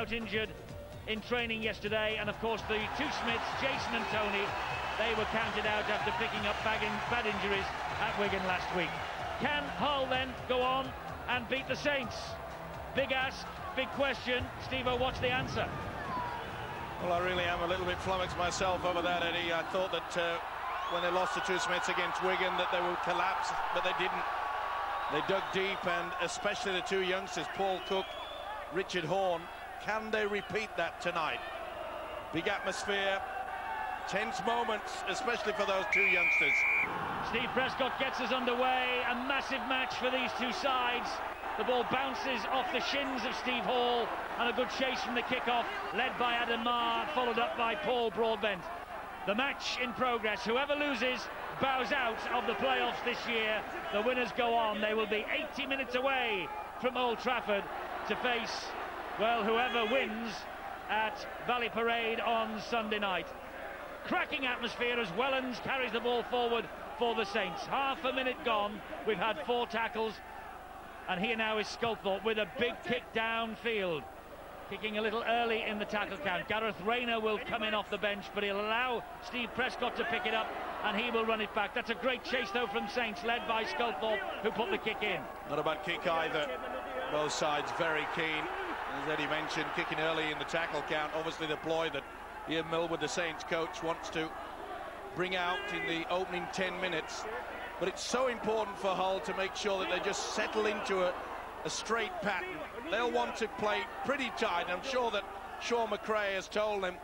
out injured in training yesterday, and of course the two Smiths, Jason and Tony, they were counted out after picking up bad injuries at Wigan last week. Can Hull then go on and beat the Saints? Big ask, big question. Steve-O, what's the answer? Well, I really am a little bit flummoxed myself over that, Eddie. I thought that when they lost the two Smiths against Wigan that they would collapse, but they didn't. They dug deep, and especially the two youngsters, Paul Cook, Richard Horne. Can they repeat that tonight? Big atmosphere, tense moments, especially for those two youngsters. Steve Prescott gets us underway. A massive match for these two sides. The ball bounces off the shins of Steve Hall, and a good chase from the kickoff, led by Adam Marr, followed up by Paul Broadbent. The match in progress. Whoever loses bows out of the playoffs this year. The winners go on. They will be 80 minutes away from Old Trafford to face, well, whoever wins at Valley Parade on Sunday night. Cracking atmosphere as Wellens carries the ball forward for the Saints. Half a minute gone. We've had 4 tackles. And here now is Sculthorpe with a big kick downfield. Kicking a little early in the tackle count. Gareth Rayner will come in off the bench, but he'll allow Steve Prescott to pick it up, and he will run it back. That's a great chase, though, from Saints, led by Sculthorpe, who put the kick in. Not a bad kick either. Both sides very keen. As Eddie mentioned, kicking early in the tackle count. Obviously the ploy that Ian Millwood, the Saints coach, wants to bring out in the opening 10 minutes. But it's so important for Hull to make sure that they just settle into a straight pattern. They'll want to play pretty tight. I'm sure that Sean McRae has told them,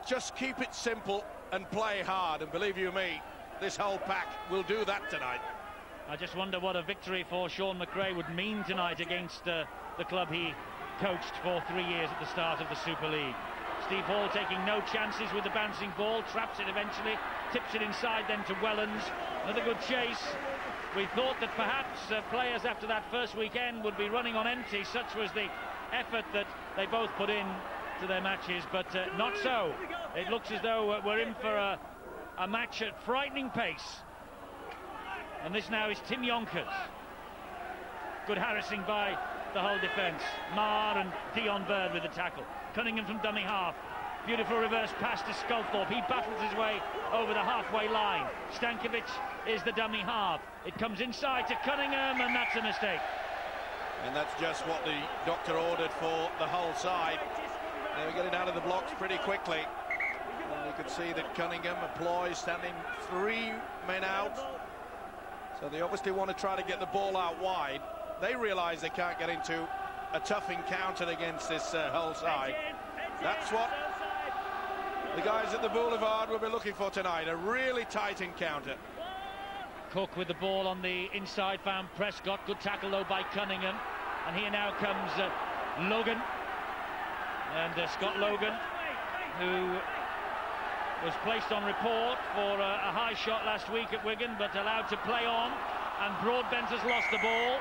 just keep it simple and play hard. And believe you me, this whole pack will do that tonight. I just wonder what a victory for Sean McRae would mean tonight against the club he coached for 3 years at the start of the Super League. Steve Hall taking no chances with the bouncing ball, traps it eventually, tips it inside then to Wellens. Another good chase. We thought that perhaps players after that first weekend would be running on empty. Such was the effort that they both put in to their matches, but not so. It looks as though we're in for a match at frightening pace. And this now is Tim Yonkers. Good harassing by the Hull defence. Marr and Dion Bird with the tackle. Cunningham from dummy half. Beautiful reverse pass to Sculthorpe. He battles his way over the halfway line. Stankovic is the dummy half. It comes inside to Cunningham, and that's a mistake. And that's just what the doctor ordered for the Hull side. They were getting out of the blocks pretty quickly. And you could see that Cunningham and Ploy standing 3 men out. So they obviously want to try to get the ball out wide. They realise they can't get into a tough encounter against this Hull side. That's what the guys at the Boulevard will be looking for tonight, a really tight encounter. Cook with the ball on the inside, found Prescott. Good tackle though by Cunningham. And here now comes Logan. And Scott Logan, who was placed on report for a high shot last week at Wigan, but allowed to play on. And Broadbent has lost the ball.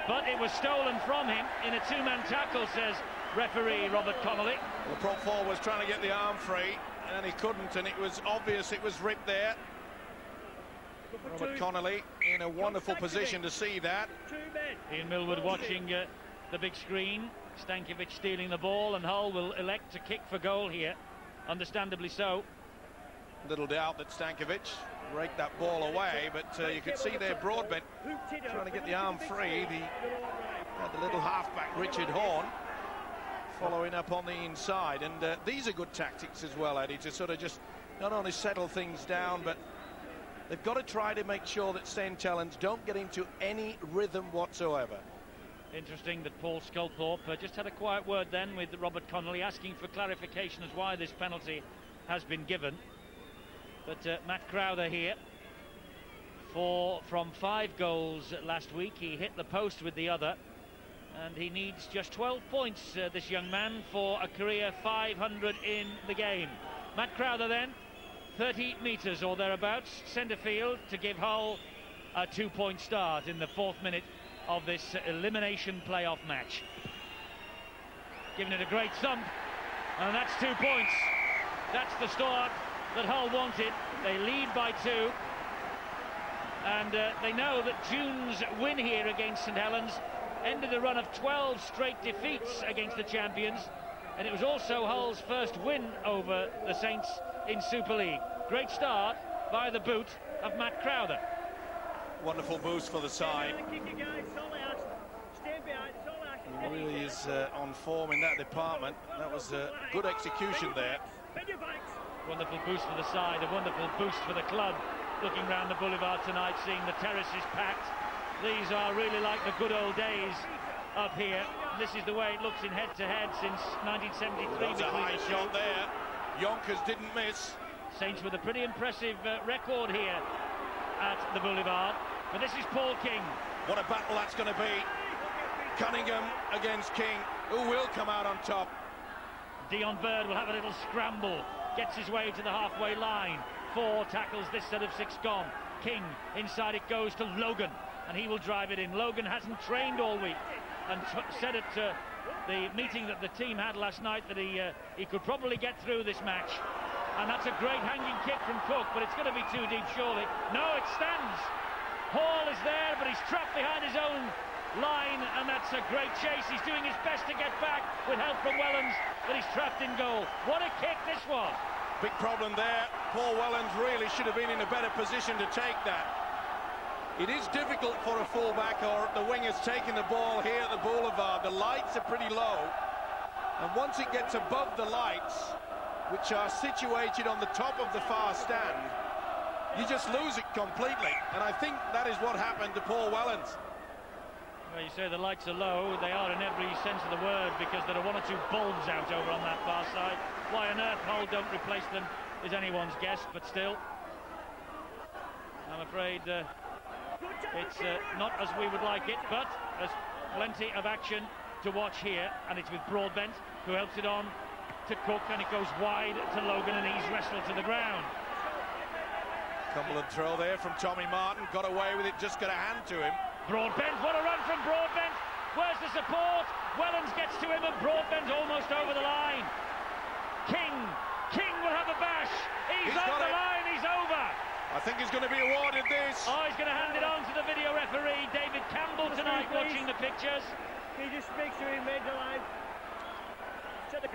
But it was stolen from him in a 2-man tackle, says referee Robert Connolly. The prop forward was trying to get the arm free, and he couldn't, and it was obvious it was ripped there. Robert Connolly in a wonderful position to see that. Ian Millwood watching the big screen. Stankovic stealing the ball, and Hull will elect to kick for goal here, understandably so. Little doubt that Stankovic raked that ball away, but you could see there Broadbent trying to get the arm free. The little halfback Richard Horne following up on the inside, and these are good tactics as well, Eddie, to sort of just not only settle things down, but they've got to try to make sure that St Helens don't get into any rhythm whatsoever. Interesting that Paul Sculthorpe just had a quiet word then with Robert Connolly, asking for clarification as why this penalty has been given. But Matt Crowther here, from 5 goals last week. He hit the post with the other, and he needs just 12 points, this young man, for a career 500 in the game. Matt Crowther then, 30 metres or thereabouts, centre field, to give Hull a 2-point start in the 4th minute of this elimination playoff match. Giving it a great thump, and that's 2 points. That's the start that Hull wanted. They lead by 2, and they know that June's win here against St Helens ended a run of 12 straight defeats against the champions, and it was also Hull's first win over the Saints in Super League. Great start by the boot of Matt Crowther. Wonderful boost for the side. He really is on form in that department. That was a good execution there. Wonderful boost for the side, a wonderful boost for the club. Looking round the boulevard tonight, seeing the terraces packed. These are really like the good old days up here. This is the way it looks in head-to-head since 1973. That's a high shot there. Yonkers didn't miss. Saints with a pretty impressive record here at the boulevard. But this is Paul King. What a battle that's going to be. Cunningham against King. Who will come out on top? Dion Bird will have a little scramble. Gets his way to the halfway line. 4 tackles this set of 6 gone. King, inside it goes to Logan, and he will drive it in. Logan hasn't trained all week, and said at the meeting that the team had last night that he could probably get through this match. And that's a great hanging kick from Cook, but it's going to be too deep surely. No, it stands. Hall is there, but he's trapped behind his own line, and that's a great chase. He's doing his best to get back with help from Wellens, but he's trapped in goal. What a kick this was. Big problem there. Paul Wellens really should have been in a better position to take that. It is difficult for a fullback or the wingers taking the ball here at the boulevard. The lights are pretty low, and once it gets above the lights, which are situated on the top of the far stand, you just lose it completely, and I think that is what happened to Paul Wellens. Well, you say the lights are low. They are in every sense of the word, because there are 1 or 2 bulbs out over on that far side. Why on earth Hull don't replace them is anyone's guess, but still, I'm afraid it's not as we would like it, but there's plenty of action to watch here, and it's with Broadbent, who helps it on to Cook, and it goes wide to Logan, and he's wrestled to the ground. Cumberland throw there from Tommy Martin, got away with it, just got a hand to him. Broadbent, what a run from Broadbent. Where's the support? Wellens gets to him, and Broadbent's almost over the line. King will have a bash. He's on the line, he's over. I think he's going to be awarded this. Oh, he's going to hand it on to the video referee, David Campbell, tonight, watching the pictures. He just speaks to him, made the line.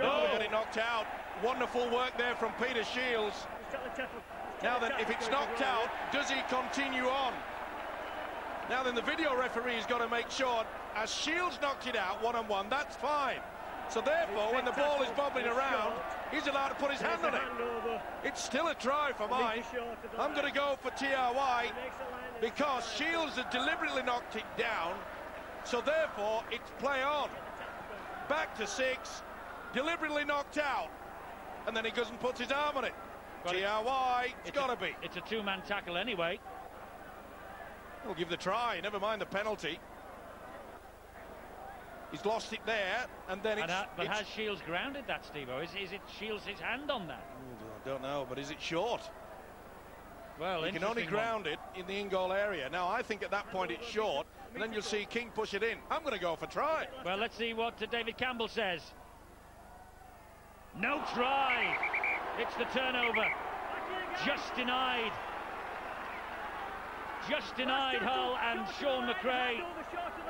Oh, got it knocked out. Wonderful work there from Peter Shields. Now then, if it's knocked out, does he continue on? Now then, the video referee's got to make sure, as Shields knocked it out one-on-one, that's fine. So therefore, when the ball is bobbling around, he's allowed to put his hand on it. It's still a try for mine. I'm going to go for TRY because Shields has deliberately knocked it down. So therefore, it's play on. Back to 6, deliberately knocked out, and then he goes and puts his arm on it. TRY, it's got to be. It's a 2-man tackle anyway. We'll give the try, never mind the penalty. He's lost it there, and then but has Shields grounded that, Steve-O? Is it Shields' his hand on that? I don't know, but is it short? Well, you can only ground it in the in-goal area. Now, I think at that point it's short, and then you'll see King push it in. I'm going to go for try. Well, let's see what David Campbell says. No try. It's the turnover. Just denied. Just denied, Hull, and Sean McRae.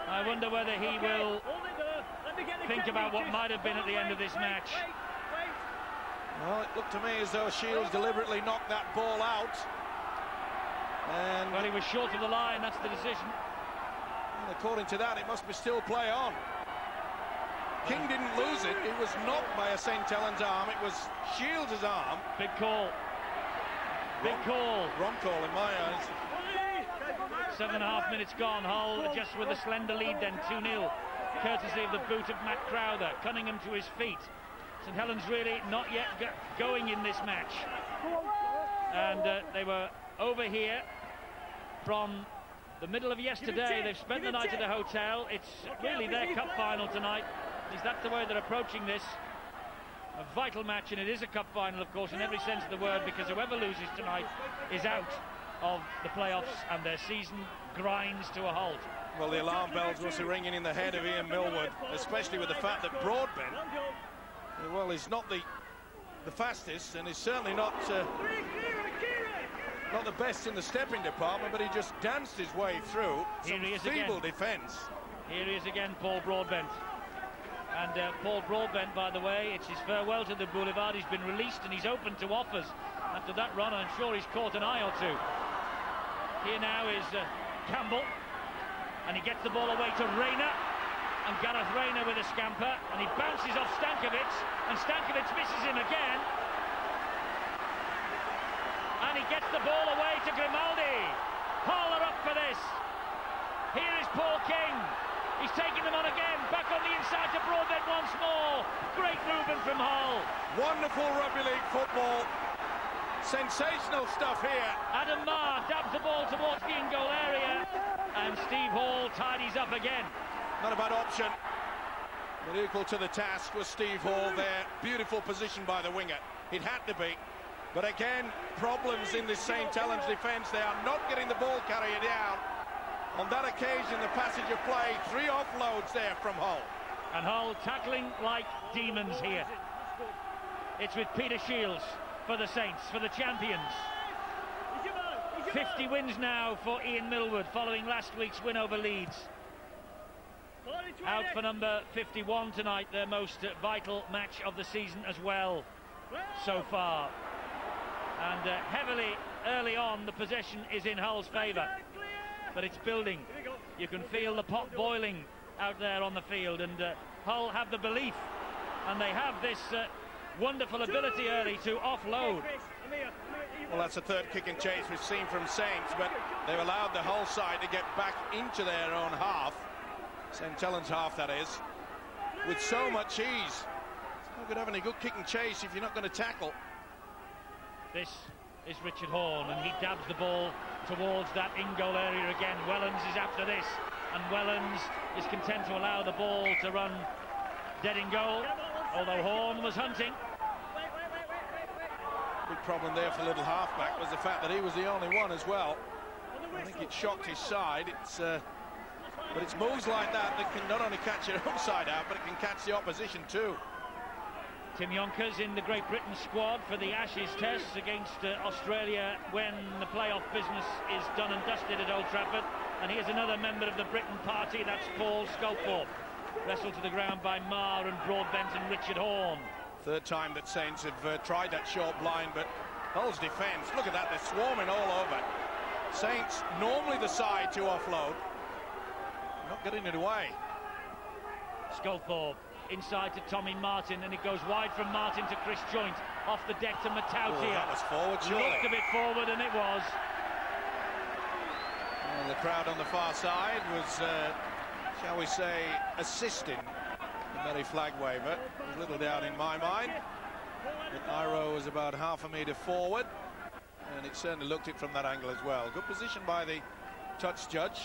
I wonder whether he will think about what might have been at the end of this match. Well, it looked to me as though Shields deliberately knocked that ball out. And well, he was short of the line, that's the decision. And according to that, it must be still play on. King didn't lose it. It was knocked by a St. Helens arm. It was Shields' arm. Big call. Big call. Wrong call in my eyes. 7.5 minutes gone. Hull just with a slender lead then, 2-0. Courtesy of the boot of Matt Crowther. Cunningham to his feet. St. Helens really not yet going in this match. And they were over here from the middle of yesterday. They've spent the night at a hotel. It's really their cup final tonight. Is that the way they're approaching this? A vital match, and it is a cup final, of course, in every sense of the word, because whoever loses tonight is out of the playoffs, and their season grinds to a halt. Well, the alarm bells must be ringing in the head of Ian Millward, especially with the fact that Broadbent, well, he's not the fastest, and he's certainly not the best in the stepping department, but he just danced his way through. Some feeble defence. Here he is again, Paul Broadbent. And Paul Broadbent, by the way, it's his farewell to the Boulevard. He's been released and he's open to offers after that run. I'm sure he's caught an eye or two. Here now is Campbell, and he gets the ball away to Rayner, and Gareth Rayner with a scamper, and he bounces off Stankovic, and Stankovic misses him again, and he gets the ball away to Grimaldi. Hull are up for this. Here is Paul King. He's taking them on again, back on the inside to Broadbent once more. Great movement from Hull. Wonderful rugby league football. Sensational stuff here. Adam Marr dabs the ball towards the in-goal area, and Steve Hall tidies up again. Not a bad option, but equal to the task was Steve Hall there. Beautiful position by the winger. It had to be. But again, problems in this St. Helens defence. They are not getting the ball carrier down. On that occasion, the passage of play, 3 offloads there from Hull. And Hull tackling like demons here. It's with Peter Shields for the Saints, for the champions. 50 wins now for Ian Millward, following last week's win over Leeds. Out for number 51 tonight, their most vital match of the season as well so far. And heavily early on, the possession is in Hull's favour. But it's building. You can feel the pot boiling out there on the field, and Hull have the belief, and they have this wonderful ability early to offload. Well, that's the third kick and chase we've seen from Saints, but they've allowed the Hull side to get back into their own half, St. Helens half that is, with so much ease. It's not good having a good kick and chase if you're not going to tackle. This is Richard Horne, and he dabs the ball towards that in-goal area again. Wellens is after this, and Wellens is content to allow the ball to run dead in goal, although Horne was hunting. Big problem there for the little halfback was the fact that he was the only one as well. I think it shocked his side. But it's moves like that that can not only catch your own side out, but it can catch the opposition too. Tim Yonkers in the Great Britain squad for the Ashes Test against Australia when the playoff business is done and dusted at Old Trafford. And here's another member of the Britain party, that's Paul Sculthorpe. Wrestled to the ground by Marr and Broadbent and Richard Horne. Third time that Saints have tried that short blind, but Hull's defence, look at that, they're swarming all over. Saints, normally the side to offload, not getting it away. Sculthorpe inside to Tommy Martin, and it goes wide from Martin to Chris Joint, off the deck to Matautia. That was forward, surely. Looked a bit forward, and it was. Well, the crowd on the far side was, shall we say, assisting the merry flag waver. There's little doubt in my mind that Iro was about half a metre forward, and it certainly looked it from that angle as well. Good position by the touch judge.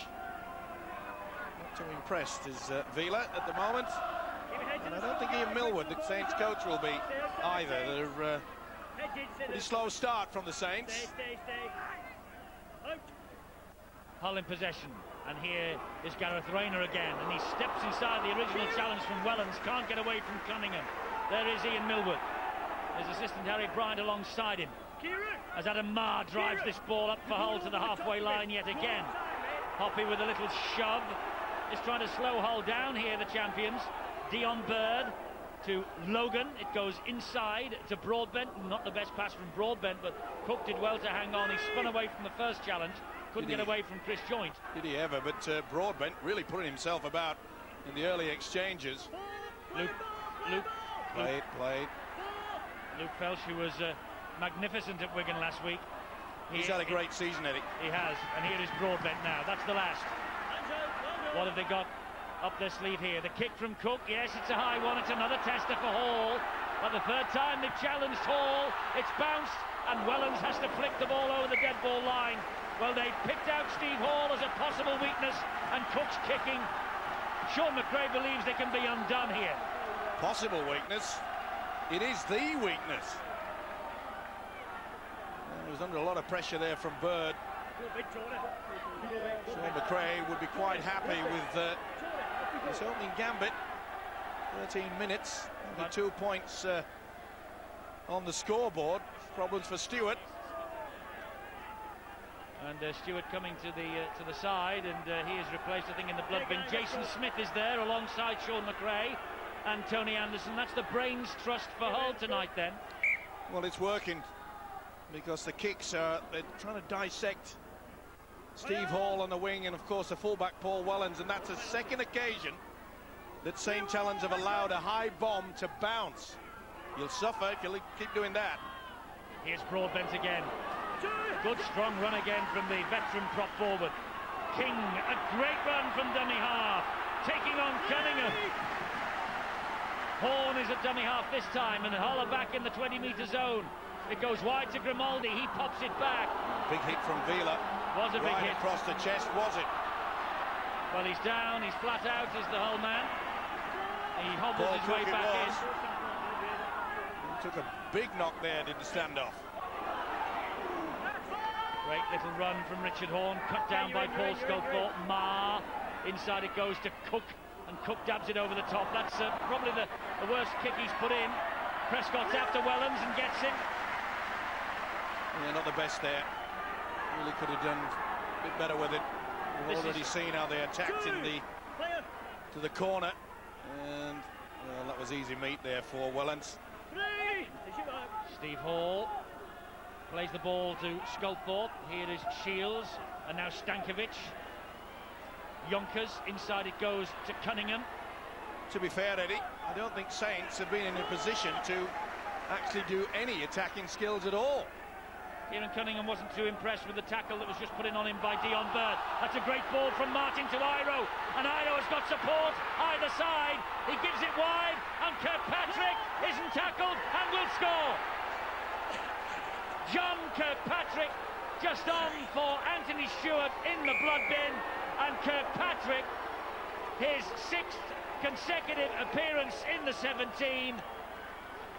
Not too impressed is Vila at the moment. And I don't think Ian Millward, the Saints coach, will be either. They're pretty slow start from the Saints. Hull in possession, and here is Gareth Rayner again, and he steps inside the original challenge from Wellens, can't get away from Cunningham. There is Ian Millward, his assistant Harry Bryant alongside him, as Adam Marr drives this ball up for Hull to the halfway line yet again. Hoppy with a little shove is trying to slow Hull down here, the champions. Dion Bird to Logan, it goes inside to Broadbent, not the best pass from Broadbent, but Cook did well to hang on. He spun away from the first challenge, couldn't get away from Chris Joint. Did he ever? But Broadbent really putting himself about in the early exchanges. Luke played. Luke Felsh, who was magnificent at Wigan last week. He's had a great season, Eddie. He has, and here is Broadbent now. That's the last. What have they got up their sleeve here? The kick from Cook, yes, it's a high one. It's another tester for Hall. But the third time they've challenged Hall, it's bounced, and Wellens has to flick the ball over the dead ball line. Well, they picked out Steve Hall as a possible weakness, and Cook's kicking. Sean McRae believes they can be undone here. Possible weakness. It is the weakness. He was under a lot of pressure there from Bird. Sean McRae would be quite happy with his opening gambit. 13 minutes, only 2 points on the scoreboard. Problems for Stewart. And Stewart coming to the side, and he is replaced, I think, in the blood bin. Jason Smith is there alongside Sean McRae and Tony Anderson. That's the brains trust for Hull tonight, then. Well, it's working because the kicks are, they're trying to dissect Steve Hall on the wing, and of course the fullback Paul Wellens, and that's a second occasion that St Helens have allowed a high bomb to bounce. You'll suffer if you keep doing that. Here's Broadbent again. Good strong run again from the veteran prop forward. King, a great run from dummy half, taking on Cunningham. Horn is at dummy half this time, and Hull are back in the 20-metre zone. It goes wide to Grimaldi, he pops it back. Big hit from Vila. Was a big hit. Across the chest, was it? Well, he's down, he's flat out, is the Hull man. He hobbles his way back in. He took a big knock there, did the standoff. Great little run from Richard Horn, cut down by Paul Sculthorpe. Ma, inside it goes to Cook, and Cook dabs it over the top. That's probably the worst kick he's put in. Prescott's after Wellens and gets him. Yeah, not the best there. Really could have done a bit better with it. We've already seen how they attacked to the corner, and well, that was easy meat there for Wellens. Steve Hall plays the ball to Sculthorpe. Here is Shields, and now Stankovic. Yonkers, inside it goes to Cunningham. To be fair, Eddie, I don't think Saints have been in a position to actually do any attacking skills at all. Kieran Cunningham wasn't too impressed with the tackle that was just put in on him by Dion Bird. That's a great ball from Martin to Iro, and Iro has got support either side. He gives it wide, and Kirkpatrick isn't tackled and will score. John Kirkpatrick just on for Anthony Stewart in the blood bin, and Kirkpatrick, his 6th consecutive appearance in the 17,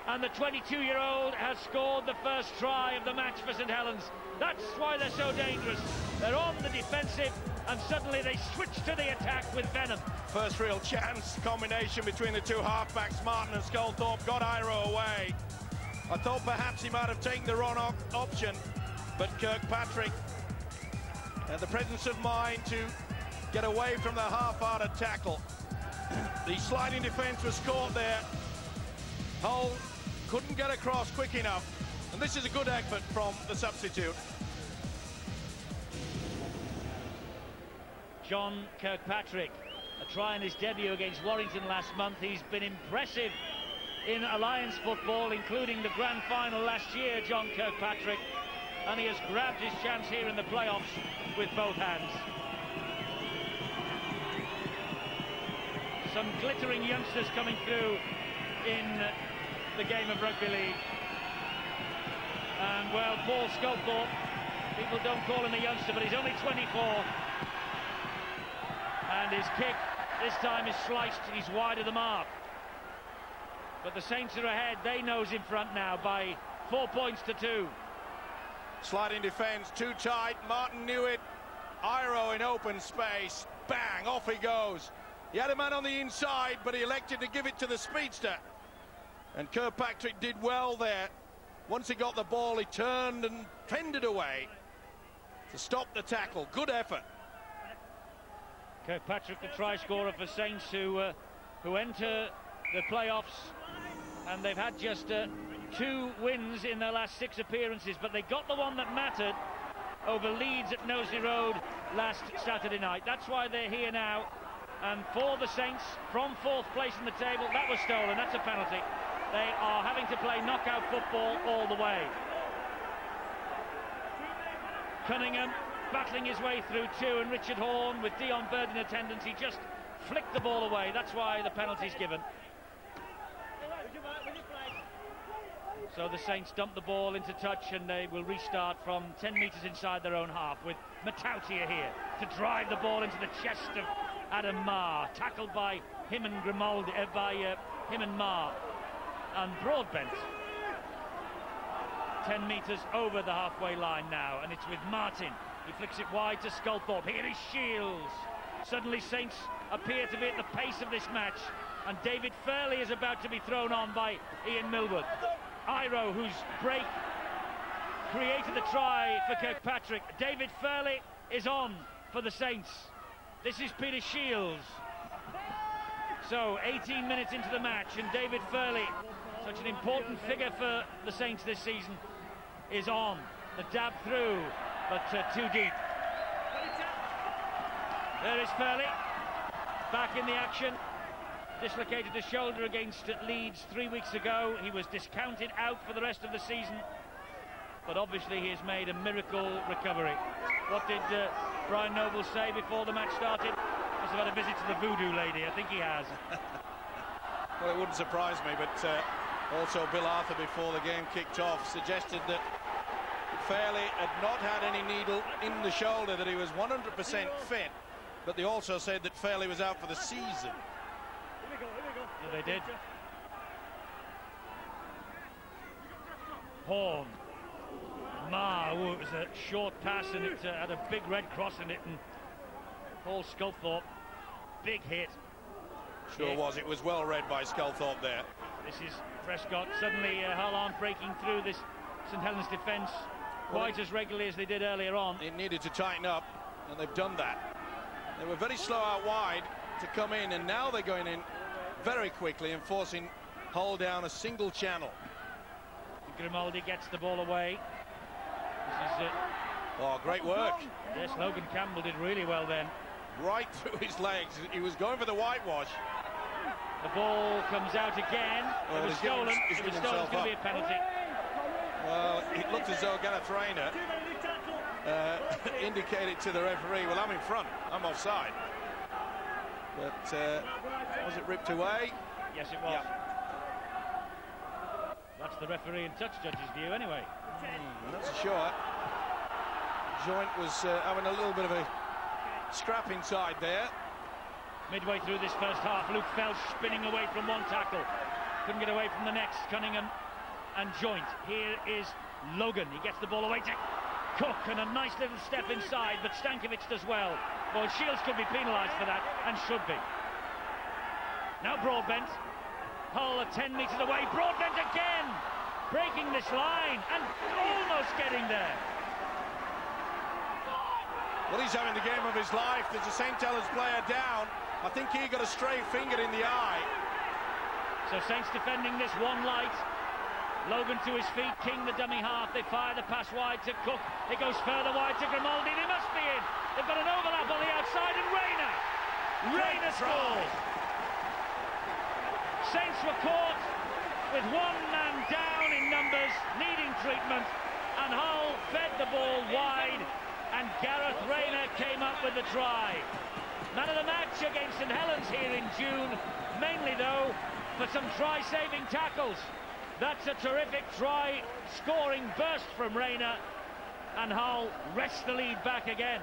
and the 22-year-old has scored the first try of the match for St Helens. That's why they're so dangerous. They're on the defensive, and suddenly they switch to the attack with venom. First real chance, combination between the two halfbacks, Martin and Sculthorpe, got Iro away. I thought perhaps he might have taken the wrong option, but Kirkpatrick had the presence of mind to get away from the half-hearted tackle. The sliding defence was caught there. Hull couldn't get across quick enough, and this is a good effort from the substitute. John Kirkpatrick, a try in his debut against Warrington last month. He's been impressive in Alliance football, including the grand final last year, John Kirkpatrick, and he has grabbed his chance here in the playoffs with both hands. Some glittering youngsters coming through in the game of rugby league. And well, Paul Sculthorpe, people don't call him a youngster, but he's only 24. And his kick this time is sliced, he's wide of the mark. But the Saints are ahead, they nose in front now by 4 points to 2. Sliding defence, too tight, Martin knew it. Iro in open space, bang, off he goes. He had a man on the inside, but he elected to give it to the speedster. And Kirkpatrick did well there. Once he got the ball, he turned and fended away to stop the tackle. Good effort. Kirkpatrick, the try scorer for Saints, who enter the playoffs, and they've had just 2 wins in their last 6 appearances, but they got the one that mattered over Leeds at Knowsley Road last Saturday night. That's why they're here now. And for the Saints, from 4th place in the table, that was stolen. That's a penalty. They are having to play knockout football all the way. Cunningham battling his way through 2, and Richard Horn with Dion Bird in attendance. He just flicked the ball away. That's why the penalty's given. So the Saints dump the ball into touch, and they will restart from 10 metres inside their own half, with Matautia here to drive the ball into the chest of Adam Marr, tackled by him and Grimaldi, him and Marr, and Broadbent. 10 metres over the halfway line now, and it's with Martin. He flicks it wide to Sculthorpe. Here is Shields. Suddenly Saints appear to be at the pace of this match, and David Fairley is about to be thrown on by Ian Millwood. Iro, whose break created the try for Kirkpatrick. David Fairley is on for the Saints. This is Peter Shields. So 18 minutes into the match, and David Fairley, such an important figure for the Saints this season, is on. The dab through, but too deep. There is Fairley, back in the action. Dislocated his shoulder against Leeds 3 weeks ago. He was discounted out for the rest of the season, but obviously he has made a miracle recovery. What did Brian Noble say before the match started? Must have had a visit to the voodoo lady. I think he has. Well, it wouldn't surprise me, but also Bill Arthur, before the game kicked off, suggested that Fairley had not had any needle in the shoulder, that he was 100% fit, but they also said that Fairley was out for the season. Yeah, they did. Horn. It was a short pass, and it had a big red cross in it, and Paul Sculthorpe, big hit. Sure was. It was well read by Sculthorpe there. This is Prescott. Suddenly Hull aren't breaking through this St Helens defence quite as regularly as they did earlier on. It needed to tighten up, and they've done that. They were very slow out wide to come in, and now they're going in very quickly and forcing Hull down a single channel. Grimaldi gets the ball away. This is oh, great work. Yes, Logan Campbell did really well then. Right through his legs. He was going for the whitewash. The ball comes out again. It was stolen. It was stolen. It's going to be a penalty. Well, it looked as though Gareth Rayner indicated to the referee, well, I'm in front, I'm offside. But was it ripped away? Yes, it was. Yeah. That's the referee and touch judge's view anyway. That's a shot. Joint was having a little bit of a scrap inside there. Midway through this first half, Luke Felsh spinning away from one tackle. Couldn't get away from the next. Cunningham and Joint. Here is Logan. He gets the ball away to Cook, and a nice little step inside, but Stankovic does well. Well, Shields could be penalised for that, and should be. Now Broadbent. Hull are 10 metres away. Broadbent again! Breaking this line, and almost getting there. Well, he's having the game of his life. There's a St Helens player down. I think he got a stray finger in the eye. So Saints defending this one light. Logan to his feet, King the dummy half. They fire the pass wide to Cook. It goes further wide to Grimaldi. They must be in. They've got an overlap on the outside, and Rayner scores. Saints were caught with one man down in numbers, needing treatment, and Hull fed the ball wide, and Gareth Rayner came up with the try. Man of the match against St Helens here in June, mainly though for some try-saving tackles. That's a terrific try-scoring burst from Rayner, and Hull wrest the lead back again.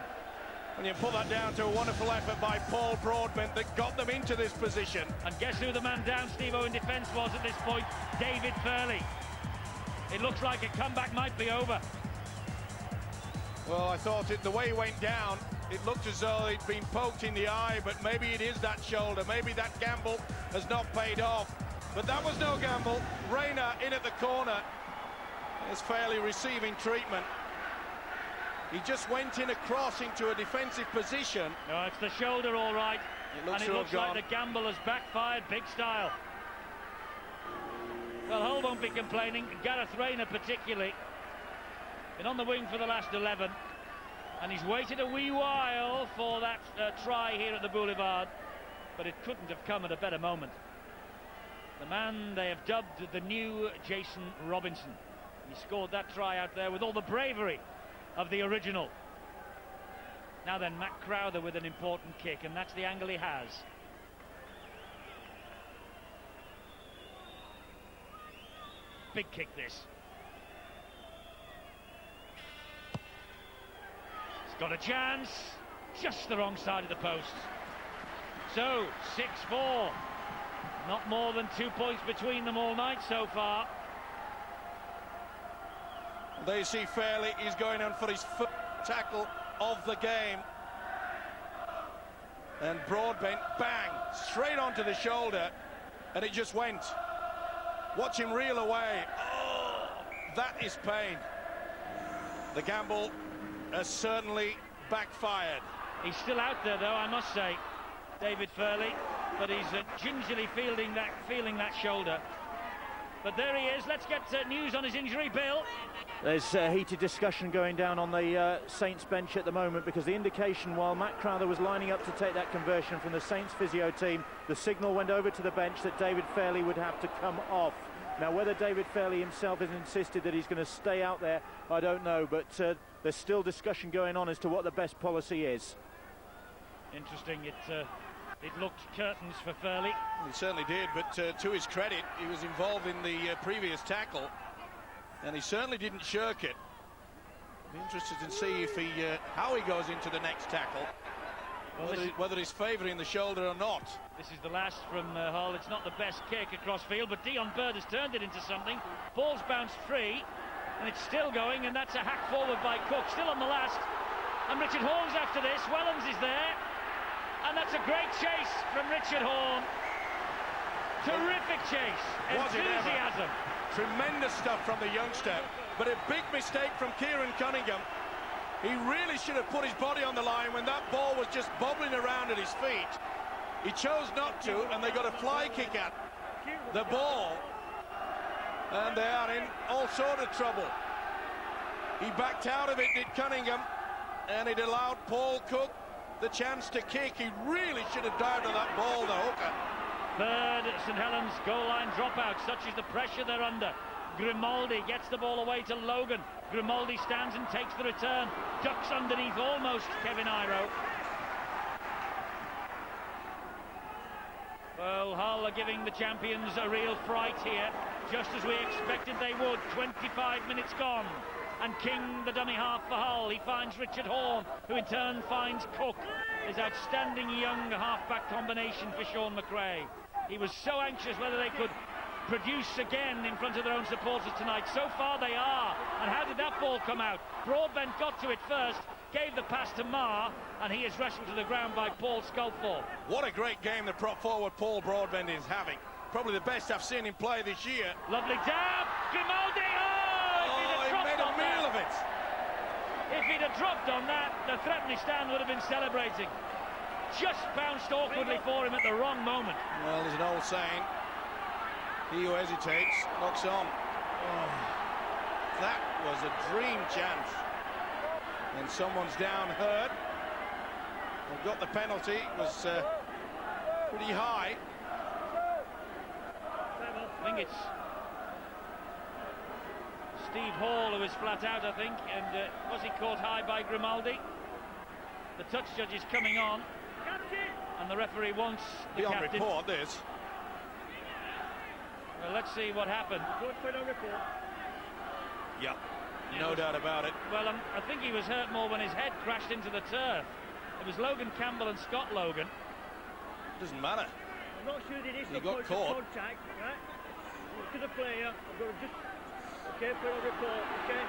And you pull that down to a wonderful effort by Paul Broadbent that got them into this position. And guess who the man down, Steve-O, in defence was at this point? David Fairley. It looks like a comeback might be over. Well, I thought the way he went down, it looked as though he'd been poked in the eye, but maybe it is that shoulder. Maybe that gamble has not paid off. But that was no gamble. Rayner in at the corner. There's Fairley receiving treatment. He just went in across into a defensive position. No, it's the shoulder, all right. And it looks like the gamble has backfired big style. Well, Hull won't be complaining. Gareth Rayner particularly. Been on the wing for the last 11. And he's waited a wee while for that try here at the Boulevard. But it couldn't have come at a better moment. The man they have dubbed the new Jason Robinson. He scored that try out there with all the bravery of the original. Now then, Matt Crowther with an important kick, and that's the angle he has. Big kick this. He's got a chance, just the wrong side of the post. So 6-4, not more than 2 points between them all night so far. There you see Fairley, he's going on for his first tackle of the game. And Broadbent, bang, straight onto the shoulder, and it just went. Watch him reel away. Oh, that is pain. The gamble has certainly backfired. He's still out there, though, I must say, David Furley, but he's gingerly feeling that shoulder. But there he is. Let's get news on his injury, Bill. There's heated discussion going down on the Saints bench at the moment, because the indication while Matt Crowther was lining up to take that conversion from the Saints physio team, the signal went over to the bench that David Fairley would have to come off. Now, whether David Fairley himself has insisted that he's going to stay out there, I don't know, but there's still discussion going on as to what the best policy is. Interesting. It looked curtains for Furley. He certainly did, but to his credit, he was involved in the previous tackle, and he certainly didn't shirk it. Be interested to see if how he goes into the next tackle, well, whether he's favouring the shoulder or not. This is the last from Hull. It's not the best kick across field, but Dion Bird has turned it into something. Ball's bounced free, and it's still going, and that's a hack forward by Cook, still on the last. And Richard Horne's after this. Wellens is there. And that's a great chase from Richard Horne. Terrific chase. Enthusiasm. Tremendous stuff from the youngster, but a big mistake from Kieran Cunningham. He really should have put his body on the line when that ball was just bobbling around at his feet. He chose not to, and they got a fly kick at the ball, and they are in all sort of trouble. He backed out of it, did Cunningham, and it allowed Paul Cook the chance to kick. He really should have dived at that ball, the hooker. Third St Helens goal line dropout. Such is the pressure they're under. Grimaldi gets the ball away to Logan. Grimaldi stands and takes the return. Ducks underneath almost Kevin Iro. Well, Hull are giving the champions a real fright here, just as we expected they would. 25 minutes gone. And King, the dummy half for Hull, he finds Richard Horne, who in turn finds Cook. His outstanding young half-back combination for Sean McRae. He was so anxious whether they could produce again in front of their own supporters tonight. So far they are. And how did that ball come out? Broadbent got to it first, gave the pass to Marr, and he is wrestled to the ground by Paul Sculthorpe. What a great game the prop forward Paul Broadbent is having. Probably the best I've seen him play this year. Lovely dab, Grimaldi, he made a meal of it. If he'd have dropped on that, the threatening stand would have been celebrating. Just bounced awkwardly for him at the wrong moment. Well, there's an old saying, he who hesitates knocks on. Oh, that was a dream chance. And someone's down hurt. They've got the penalty. It was pretty high. I think it's Steve Hall who is flat out, I think, and was he caught high by Grimaldi? The touch judge is coming on, and the referee wants the Beyond captain. report, this. Well, let's see what happened. Yeah, no doubt about it. Well, I think he was hurt more when his head crashed into the turf. It was Logan Campbell and Scott Logan. Doesn't matter. I'm not sure the initial He got point caught. of contact, right? To the player, I'm going to just... Okay, put on report, okay?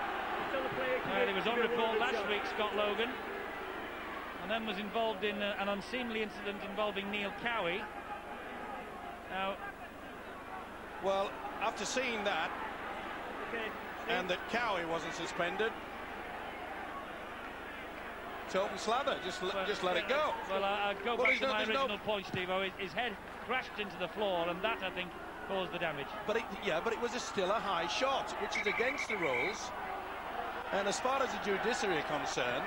Tell the player to Well, he was on report last shot. week, Scott Logan, and then was involved in an unseemly incident involving Neil Cowie. Now, well, after seeing that, Okay, and that Cowie wasn't suspended, Tilton Slather, just let it go. Well, I'll go Well, back to there's my no- original point, Steve-O. His head crashed into the floor, and that, I think, caused the damage. But it was still a high shot, which is against the rules. And as far as the judiciary are concerned,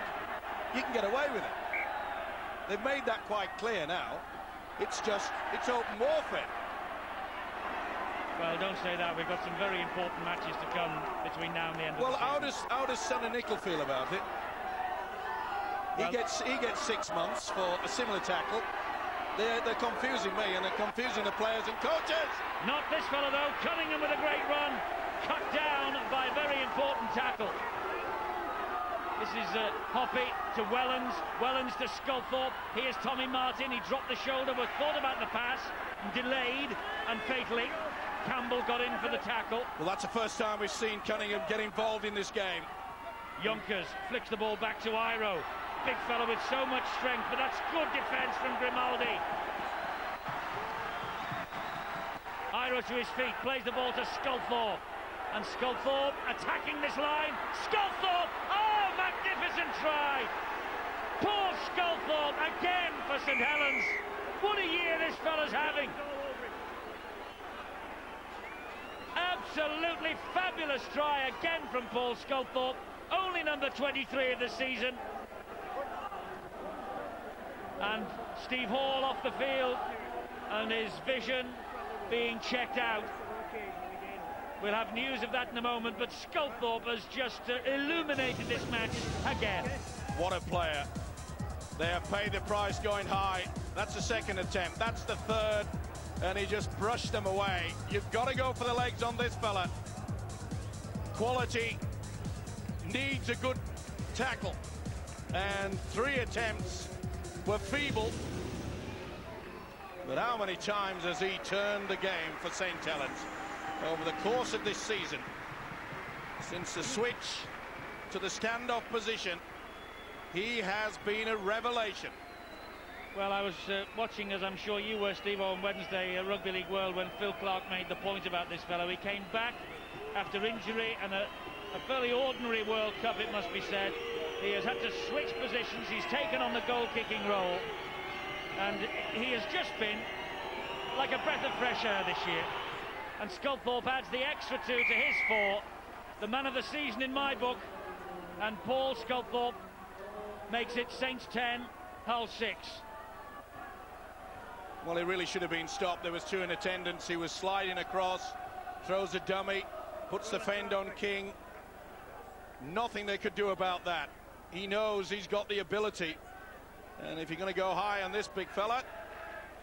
you can get away with it. They've made that quite clear now. It's open warfare. Well, don't say that. We've got some very important matches to come between now and the end of Well, the season. how does Sonny Nicol feel about it? Well, he gets 6 months for a similar tackle. They're confusing me, and they're confusing the players and coaches. Not this fellow, though. Cunningham with a great run. Cut down by a very important tackle. This is Hoppy to Wellens. Wellens to Sculthorpe. Here's Tommy Martin. He dropped the shoulder, but thought about the pass. Delayed, and fatally, Campbell got in for the tackle. Well, that's the first time we've seen Cunningham get involved in this game. Yonkers flicks the ball back to Iro. Big fellow with so much strength, but that's good defence from Grimaldi. Iro to his feet, plays the ball to Sculthorpe. And Sculthorpe attacking this line. Sculthorpe! Oh! magnificent try. Paul Sculthorpe again for St Helens. What a year this fella's having. Absolutely fabulous try again from Paul Sculthorpe. Only number 23 of the season. And Steve Hall off the field and his vision being checked out. We'll have news of that in a moment, but Sculthorpe has just illuminated this match again. What a player. They have paid the price going high. That's the second attempt, that's the third, and he just brushed them away. You've got to go for the legs on this fella. Quality needs a good tackle, and 3 attempts were feeble. But how many times has he turned the game for St Helens over the course of this season? Since the switch to the standoff position, he has been a revelation. Well, I was watching, as I'm sure you were, Steve, on Wednesday, Rugby League World, when Phil Clark made the point about this fellow. He came back after injury and a fairly ordinary World Cup, it must be said. He has had to switch positions. He's taken on the goal-kicking role. And he has just been like a breath of fresh air this year. And Sculthorpe adds the extra 2 to his 4. The man of the season in my book. And Paul Sculthorpe makes it Saints 10, Hull 6. Well, he really should have been stopped. There was 2 in attendance. He was sliding across, throws a dummy, puts the fend on King. Nothing they could do about that. He knows he's got the ability. And if you're going to go high on this big fella,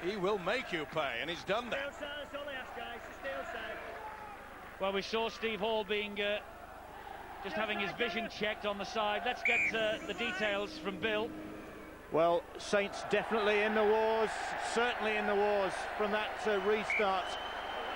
he will make you pay, and he's done that. That's all I ask, guys. Stay outside. Well, we saw Steve Hall being just having his vision checked on the side. Let's get the details from Bill. Well, Saints definitely in the wars, certainly in the wars from that restart.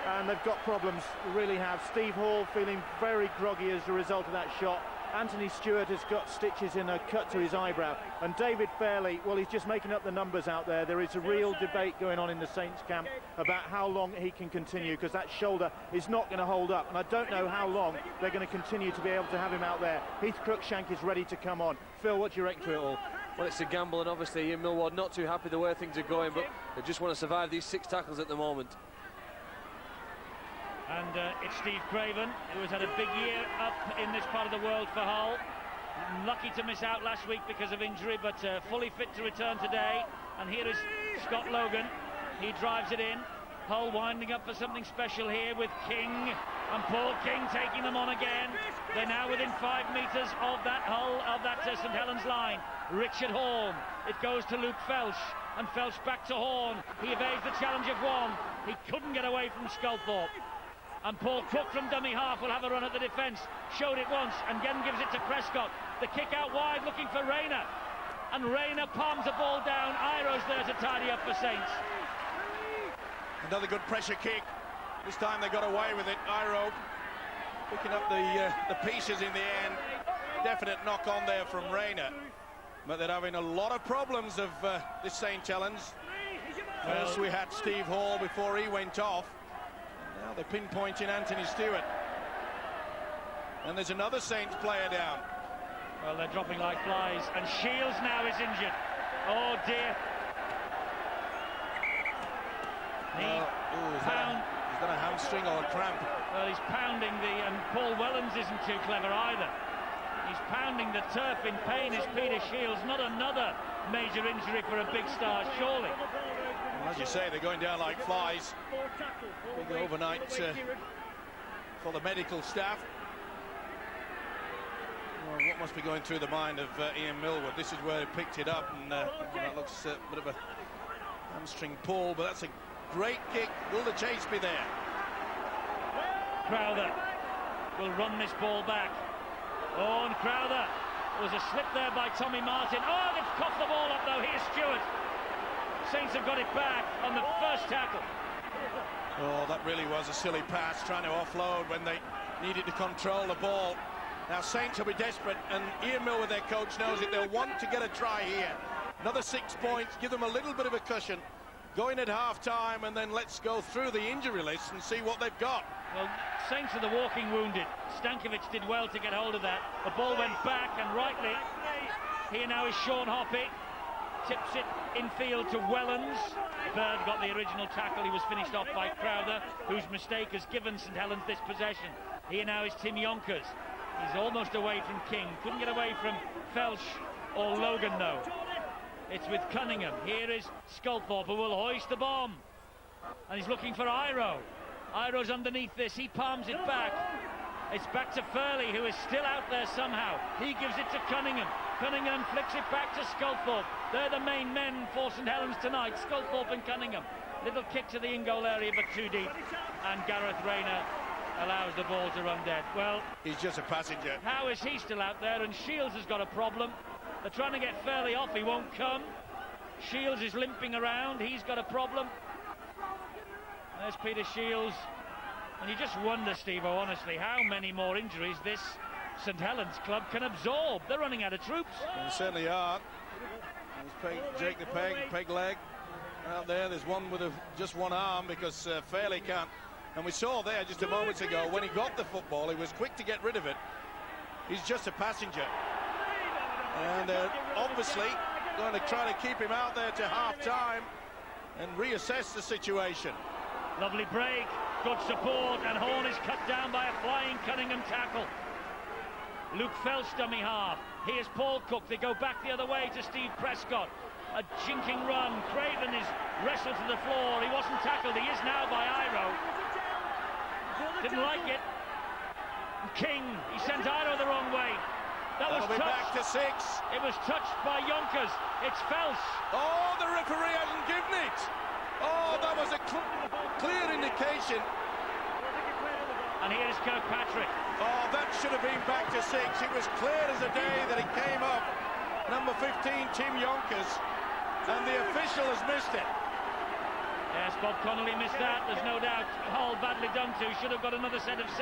And they've got problems, they really have. Steve Hall feeling very groggy as a result of that shot. Anthony Stewart has got stitches in a cut to his eyebrow. And David Fairley, well, he's just making up the numbers out there. There is a real debate going on in the Saints camp about how long he can continue, because that shoulder is not going to hold up. And I don't know how long they're going to continue to be able to have him out there. Heath Cruikshank is ready to come on. Phil, what do you reckon to it all? Well, it's a gamble, and obviously Ian Millward not too happy the way things are going, but they just want to survive these 6 tackles at the moment. And it's Steve Craven, who has had a big year up in this part of the world for Hull. Lucky to miss out last week because of injury, but fully fit to return today. And here is Scott Logan. He drives it in. Hull winding up for something special here with King. And Paul King taking them on again. They're now within 5 metres of that Hull, of that St Helens line. Richard Horn. It goes to Luke Felsh. And Felsh back to Horn. He evades the challenge of 1. He couldn't get away from Sculthorpe. And Paul Cook from dummy half will have a run at the defence. Showed it once and again gives it to Prescott. The kick out wide looking for Rayner. And Rayner palms the ball down. Iro's there to tidy up for Saints. Another good pressure kick. This time they got away with it. Iro picking up the pieces in the end. Definite knock on there from Rayner. But they're having a lot of problems of this St Helens. First we had Steve Hall before he went off. Now they're pinpointing Anthony Stewart. And there's another Saints player down. Well, they're dropping like flies. And Shields now is injured. Oh, dear. Is that a hamstring or a cramp? Well, he's pounding and Paul Wellens isn't too clever either. He's pounding the turf in pain, is Peter Shields. Not another major injury for a big star, surely. Well, as you say, they're going down like flies. Big overnight for the medical staff. Well, what must be going through the mind of Ian Millward? This is where he picked it up, and that looks a bit of a hamstring pull, but that's a great kick. Will the chase be there? Crowther will run this ball back. Oh, and Crowther. There was a slip there by Tommy Martin. Oh, they've coughed the ball up, though. Here's Stewart. Saints have got it back on the first tackle. Oh, that really was a silly pass, trying to offload when they needed to control the ball. Now Saints will be desperate, and Ian Millward, their coach, knows it. They'll want to get a try here. Another 6 points, give them a little bit of a cushion. go in at half-time and then let's go through the injury list and see what they've got. Well, Saints are the walking wounded. Stankovic did well to get hold of that. The ball went back, and rightly, here now is Sean Hoppy. Tips it infield to Wellens. Bird got the original tackle. He was finished off by Crowther, whose mistake has given St Helens this possession. Here now is Tim Yonkers. He's almost away from King. Couldn't get away from Felsh or Logan, though. It's with Cunningham. Here is Sculthorpe, who will hoist the bomb. And he's looking for Iro. Iro's underneath this. He palms it back. It's back to Furley, who is still out there somehow. He gives it to Cunningham. Cunningham flicks it back to Sculthorpe. They're the main men for St Helens tonight, Sculthorpe and Cunningham. Little kick to the in-goal area, but too deep. And Gareth Rayner allows the ball to run dead. Well, he's just a passenger. How is he still out there? And Shields has got a problem. They're trying to get Furley off. He won't come. Shields is limping around. He's got a problem. There's Peter Shields. And you just wonder, Steve-O, honestly, how many more injuries this St Helens club can absorb. They're running out of troops. They certainly are. There's Jake the Peg leg out there. There's one with just one arm because Fairley can't. And we saw there just a moment ago when he got the football, he was quick to get rid of it. He's just a passenger. And they're obviously going to try to keep him out there to half-time and reassess the situation. Lovely break, good support, and Horn is cut down by a flying Cunningham tackle. Luke Felsh dummy half. Here's Paul Cook. They go back the other way to Steve Prescott. A jinking run. Craven is wrestled to the floor. He wasn't tackled. He is now by Iro. Didn't like it. King, he sent Iro the wrong way. That was touched. Back to 6. It was touched by Yonkers. It's Felsh. Oh, the referee hasn't given it. Oh, that was a clear indication. And here is Kirkpatrick. Oh, that should have been back to 6. It was clear as a day that it came up. Number 15, Tim Yonkers. And the official has missed it. Yes, Bob Connolly missed that, there's no doubt. Hull badly done to, should have got another set of 6.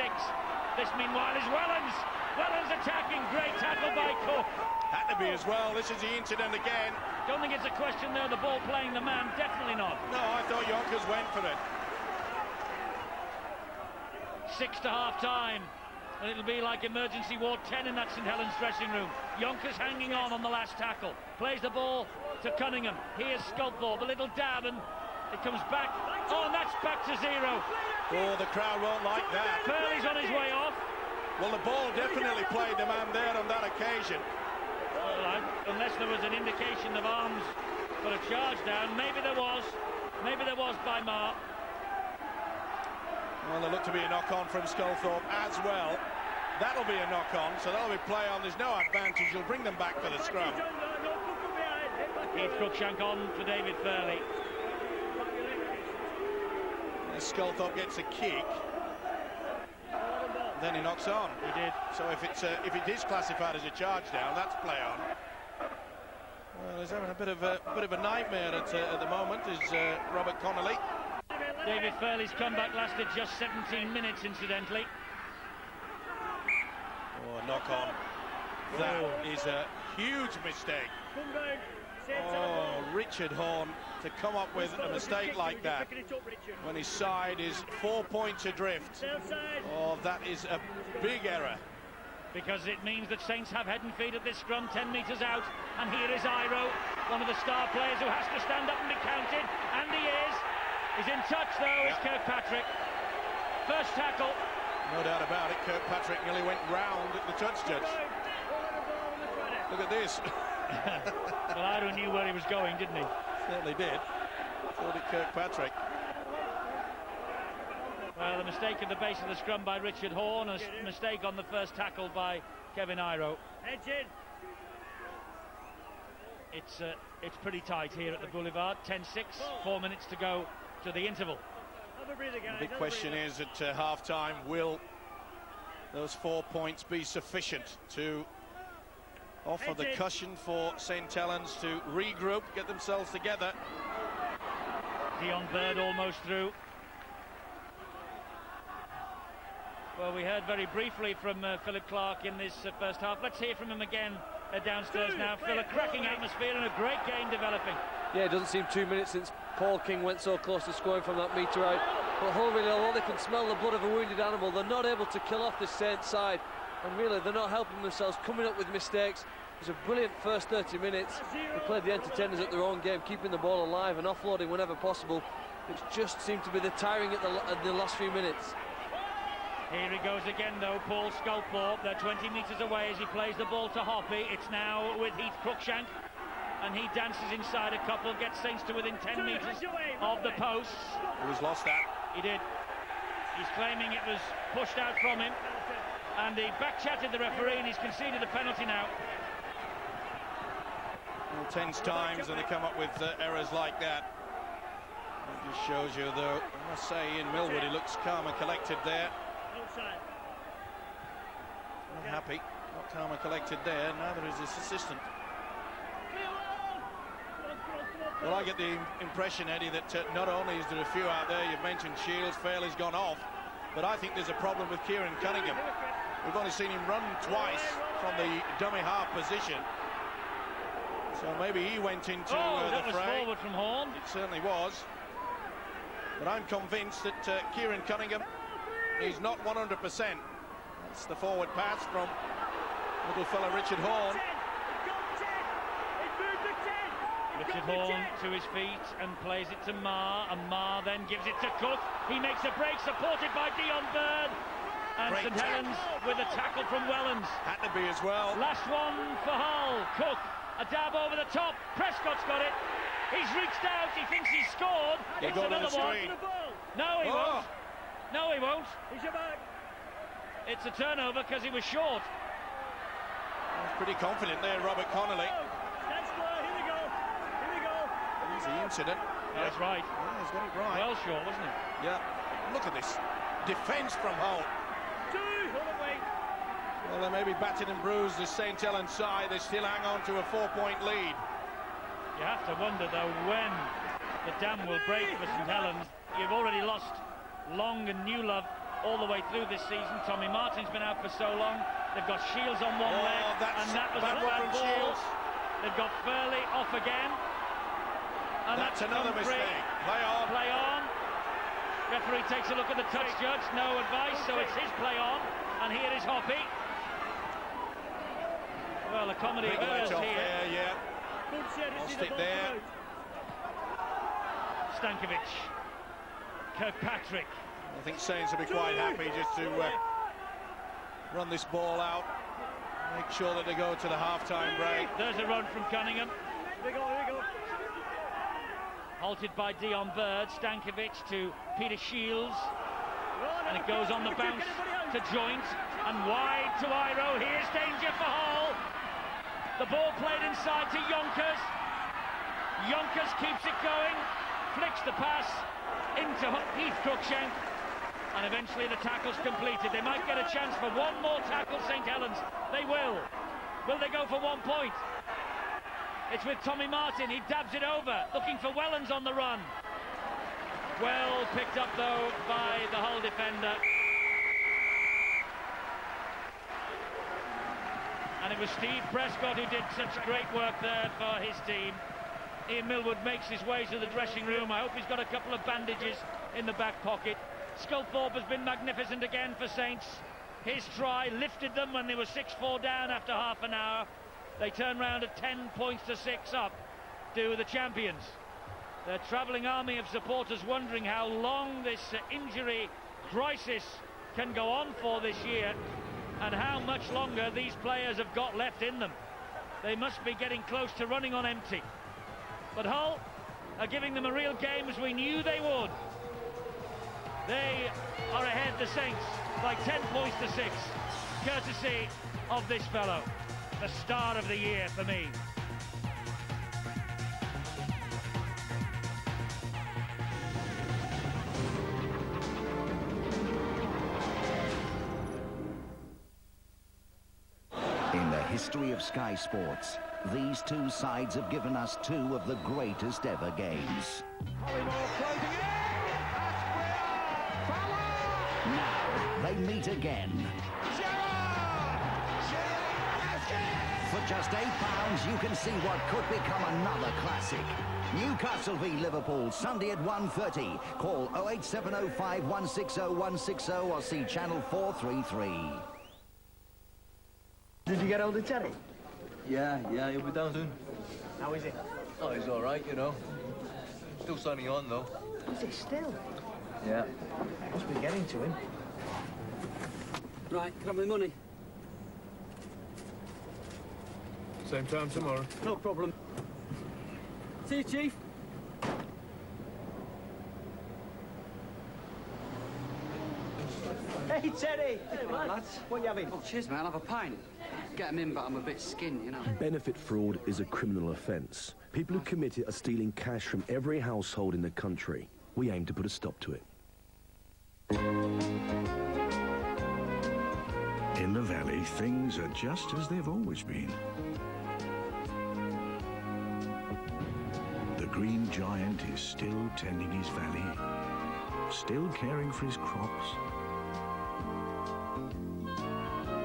This, meanwhile, is Wellens. Wellens attacking, great tackle by Cook. Had to be as well, this is the incident again. Don't think it's a question there, the ball playing the man, definitely not. No, I thought Yonkers went for it. 6 to half-time. And it'll be like emergency ward 10 in that St Helens dressing room. Yonkers hanging on the last tackle. Plays the ball to Cunningham. Here's Sculthorpe, a little dab, and it comes back. Oh, and that's back to 0. Oh, the crowd won't like that. Furley's on his way off. Well, the ball definitely played the man there on that occasion. Well, unless there was an indication of arms for a charge down, maybe there was. Maybe there was by Marr. Well, there looked to be a knock-on from Sculthorpe as well. That'll be a knock-on, so that'll be play on. There's no advantage. You'll bring them back for the scrum. Keith Cruikshank on for David Furley. Sculthorpe gets a kick. Then he knocks on. He did. So if it is classified as a charge down, that's play on. Well, he's having a bit of a nightmare at the moment. Is Robert Connolly. David Furley's comeback lasted just 17 minutes, incidentally. Oh, knock on. That is a huge mistake. Oh, Richard Horn to come up with a mistake like that when his side is 4 points adrift. Oh, that is a big error. Because it means that Saints have head and feet at this scrum, 10 metres out. And here is Iro, one of the star players who has to stand up and be counted. And he is. He's in touch, though, is Kirkpatrick. First tackle. No doubt about it. Kirkpatrick nearly went round the touch judge. Look at this. Well, Iro knew where he was going, didn't he? Certainly did. So did Kirkpatrick. Well, a mistake at the base of the scrum by Richard Horn, a mistake on the first tackle by Kevin Iro. It's pretty tight here at the Boulevard. 10-6, 4 minutes to go to the interval. The big question is at half-time, will those 4 points be sufficient to offer the cushion for St Helens to regroup, get themselves together? Dion Bird almost through. Well, we heard very briefly from Philip Clark in this first half. Let's hear from him again downstairs now. Phil, a cracking atmosphere and a great game developing. Yeah, it doesn't seem 2 minutes since Paul King went so close to scoring from that metre out. But Hull, really, although they can smell the blood of a wounded animal, they're not able to kill off the Saints side. And really, they're not helping themselves, coming up with mistakes. It was a brilliant first 30 minutes. They played the entertainers at their own game, keeping the ball alive and offloading whenever possible. It just seemed to be the tiring at the last few minutes. Here he goes again, though, Paul Sculthorpe. They're 20 metres away as he plays the ball to Hoppy. It's now with Heath Cruikshank, and he dances inside a couple, gets Saints to within 10 metres of the posts. He was lost that. He did. He's claiming it was pushed out from him, and he back-chatted the referee, and he's conceded a penalty now. Well, tense times, and they come up with errors like that. It just shows you, though, I must say, Ian Millwood, he looks calm and collected there. Not happy, not calm and collected there, neither is his assistant. Well, I get the impression, Eddie, that not only is there a few out there, you've mentioned Shields, Fairley's gone off, but I think there's a problem with Kieran Cunningham. We've only seen him run twice from the dummy half position. So maybe he went into that the was fray. Forward from Horn. It certainly was. But I'm convinced that Kieran Cunningham is not 100%. That's the forward pass from little fella Richard Horn. Richard Horn to his feet and plays it to Marr, and Marr then gives it to Cook. He makes a break, supported by Dion Bird. And Great St Helens with a tackle from Wellens. Had to be as well. Last one for Hull. Cook, a dab over the top. Prescott's got it. He's reached out. He thinks he's scored. It's another one. No, he won't. No, he won't. It's a turnover because he was short. Pretty confident there, Robert Connolly. Here's the incident. That's right. Yeah, he's got it right. Well short, wasn't he? Yeah. Look at this defence from Hull. Well, they may be battered and bruised, this St Helens side. They still hang on to a 4-point lead. You have to wonder, though, when the dam will break for St Helens. You've already lost Long and Newlove all the way through this season. Tommy Martin's been out for so long. They've got Shields on one leg, and that was a bad ball. Shields. They've got Furley off again. And That's another mistake. Play on. Play on. Referee takes a look at the touch judge. No advice, so it's his play on. And here is Hoppy. Well, a comedy of errors here. There, yeah. Lost it there. Stankovic. Kirkpatrick. I think Saints will be quite happy just to run this ball out. Make sure that they go to the half-time break. There's a run from Cunningham. Here we go. Halted by Dion Bird. Stankovic to Peter Shields. And it goes on the bounce to Joint. And wide to Iro. Here's danger for Hull. The ball played inside to Yonkers. Yonkers keeps it going. Flicks the pass into Heath Cruikshank. And eventually the tackle's completed. They might get a chance for one more tackle, St Helens. They will. Will they go for 1 point? It's with Tommy Martin. He dabs it over, looking for Wellens on the run. Well picked up, though, by the Hull defender. And it was Steve Prescott who did such great work there for his team. Ian Millwood makes his way to the dressing room. I hope he's got a couple of bandages in the back pocket. Sculthorpe has been magnificent again for Saints. His try lifted them when they were 6-4 down after half an hour. They turn round at 10 points to 6 up to the champions. Their travelling army of supporters wondering how long this injury crisis can go on for this year, and how much longer these players have got left in them. They must be getting close to running on empty. But Hull are giving them a real game, as we knew they would. They are ahead, the Saints, by 10 points to 6, courtesy of this fellow, the star of the year for me. In the history of Sky Sports, these two sides have given us two of the greatest ever games. Now they meet again. for just £8, you can see what could become another classic. Newcastle v Liverpool, Sunday at 1:30. Call 08705 160 160 or see channel 433. Did you get hold of Terry? Yeah, he'll be down soon. How is it? Oh, he's all right, you know. Still signing on, though. Is it still? Yeah. Must be getting to him. Right, can I have my money? Same time tomorrow. No problem. See you, Chief. Hey, Terry! Hey, man. Lads, what you having? Oh, cheers, man. I'll have a pint. Get 'em in, but I'm a bit skinned, you know. Benefit fraud is a criminal offence. People who commit it are stealing cash from every household in the country. We aim to put a stop to it. In the valley, things are just as they've always been. The green giant is still tending his valley, still caring for his crops.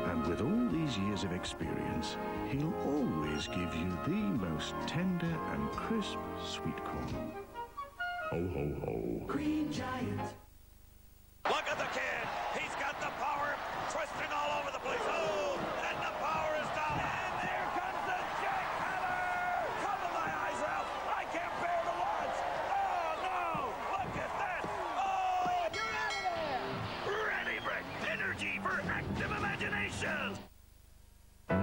And with all these years of experience, he'll always give you the most tender and crisp sweet corn. Ho, ho, ho. Green Giant. Look at the kid. He's got the power, twisting all over the place. Oh, and the power is down. And there comes the jackhammer. Cover my eyes, Ralph. I can't bear to watch. Oh, no. Look at that. Oh, you're out of there. Ready Brick. Energy for active imagination.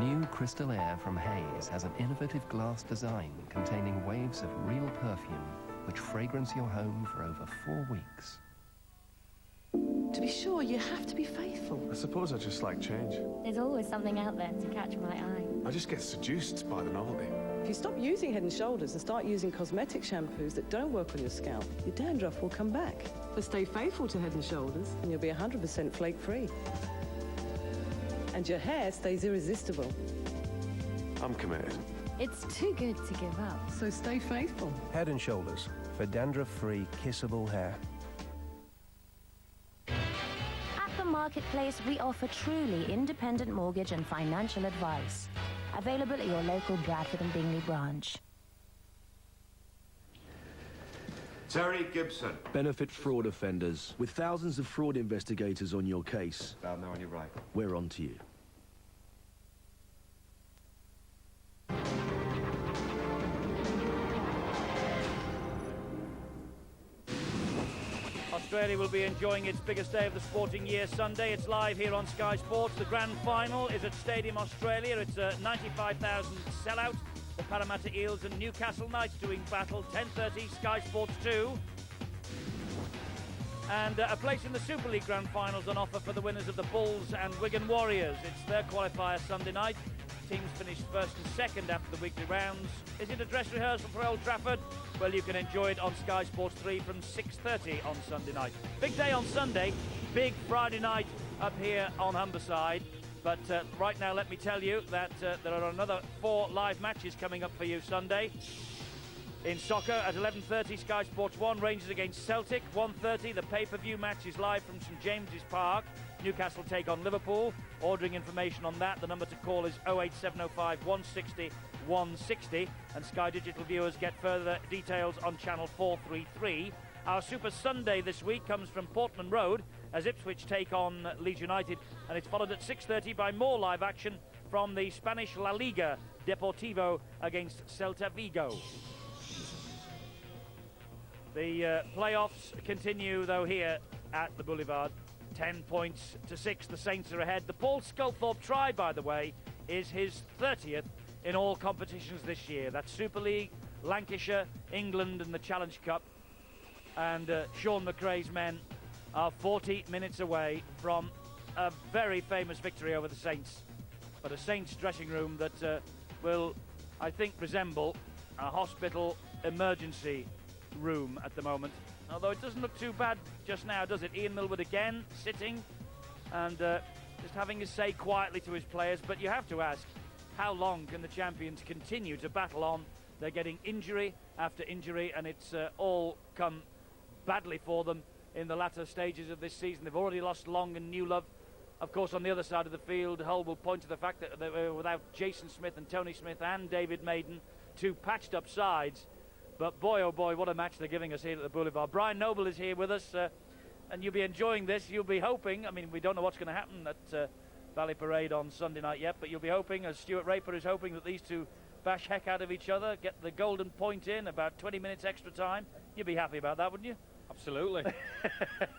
New Crystal Air from Hayes has an innovative glass design containing waves of real perfume which fragrance your home for over 4 weeks. To be sure, you have to be faithful. I suppose I just like change. There's always something out there to catch my eye. I just get seduced by the novelty. If you stop using Head & Shoulders and start using cosmetic shampoos that don't work on your scalp, your dandruff will come back. But stay faithful to Head & Shoulders and you'll be 100% flake-free. And your hair stays irresistible. I'm committed. It's too good to give up. So stay faithful. Head & Shoulders, for dandruff-free, kissable hair. At the Marketplace, we offer truly independent mortgage and financial advice. Available at your local Bradford and Bingley branch. Terry Gibson. Benefit fraud offenders. With thousands of fraud investigators on your case. I'll know when you're right. We're on to you. Australia will be enjoying its biggest day of the sporting year Sunday. It's live here on Sky Sports. The grand final is at Stadium Australia. It's a 95,000 sellout. The Parramatta Eels and Newcastle Knights doing battle. 10:30, Sky Sports 2. And a place in the Super League grand finals on offer for the winners of the Bulls and Wigan Warriors. It's their qualifier Sunday night. Teams finished first and second after the weekly rounds. Is it a dress rehearsal for Old Trafford? Well, you can enjoy it on Sky Sports 3 from 6:30 on Sunday night. Big day on Sunday, big Friday night up here on Humberside. But right now, let me tell you that there are another 4 live matches coming up for you Sunday. In soccer, at 11:30, Sky Sports 1, Rangers against Celtic. 1:30, the pay-per-view match is live from St James's Park. Newcastle take on Liverpool. Ordering information on that, the number to call is 08705 160 160. And Sky Digital viewers get further details on channel 433. Our Super Sunday this week comes from Portman Road as Ipswich take on Leeds United. And it's followed at 6:30 by more live action from the Spanish La Liga, Deportivo against Celta Vigo. The playoffs continue, though, here at the Boulevard. 10 points to 6, the Saints are ahead. The Paul Sculthorpe try, by the way, is his 30th in all competitions this year. That's Super League, Lancashire, England and the Challenge Cup. And Sean McRae's men are 40 minutes away from a very famous victory over the Saints. But a Saints dressing room that will, I think, resemble a hospital emergency room at the moment. Although it doesn't look too bad just now, does it? Ian Millward again sitting and just having his say quietly to his players. But you have to ask, how long can the champions continue to battle on? They're getting injury after injury, and it's all come badly for them in the latter stages of this season. They've already lost Long and Newlove, Of course, on the other side of the field, Hull will point to the fact that they were without Jason Smith and Tony Smith and David Maiden, two patched up sides. But boy, oh boy, what a match they're giving us here at the Boulevard. Brian Noble is here with us, and you'll be enjoying this. You'll be hoping, I mean, we don't know what's going to happen at Valley Parade on Sunday night yet, but you'll be hoping, as Stuart Raper is hoping, that these two bash heck out of each other, get the golden point in, about 20 minutes extra time. You'd be happy about that, wouldn't you? Absolutely.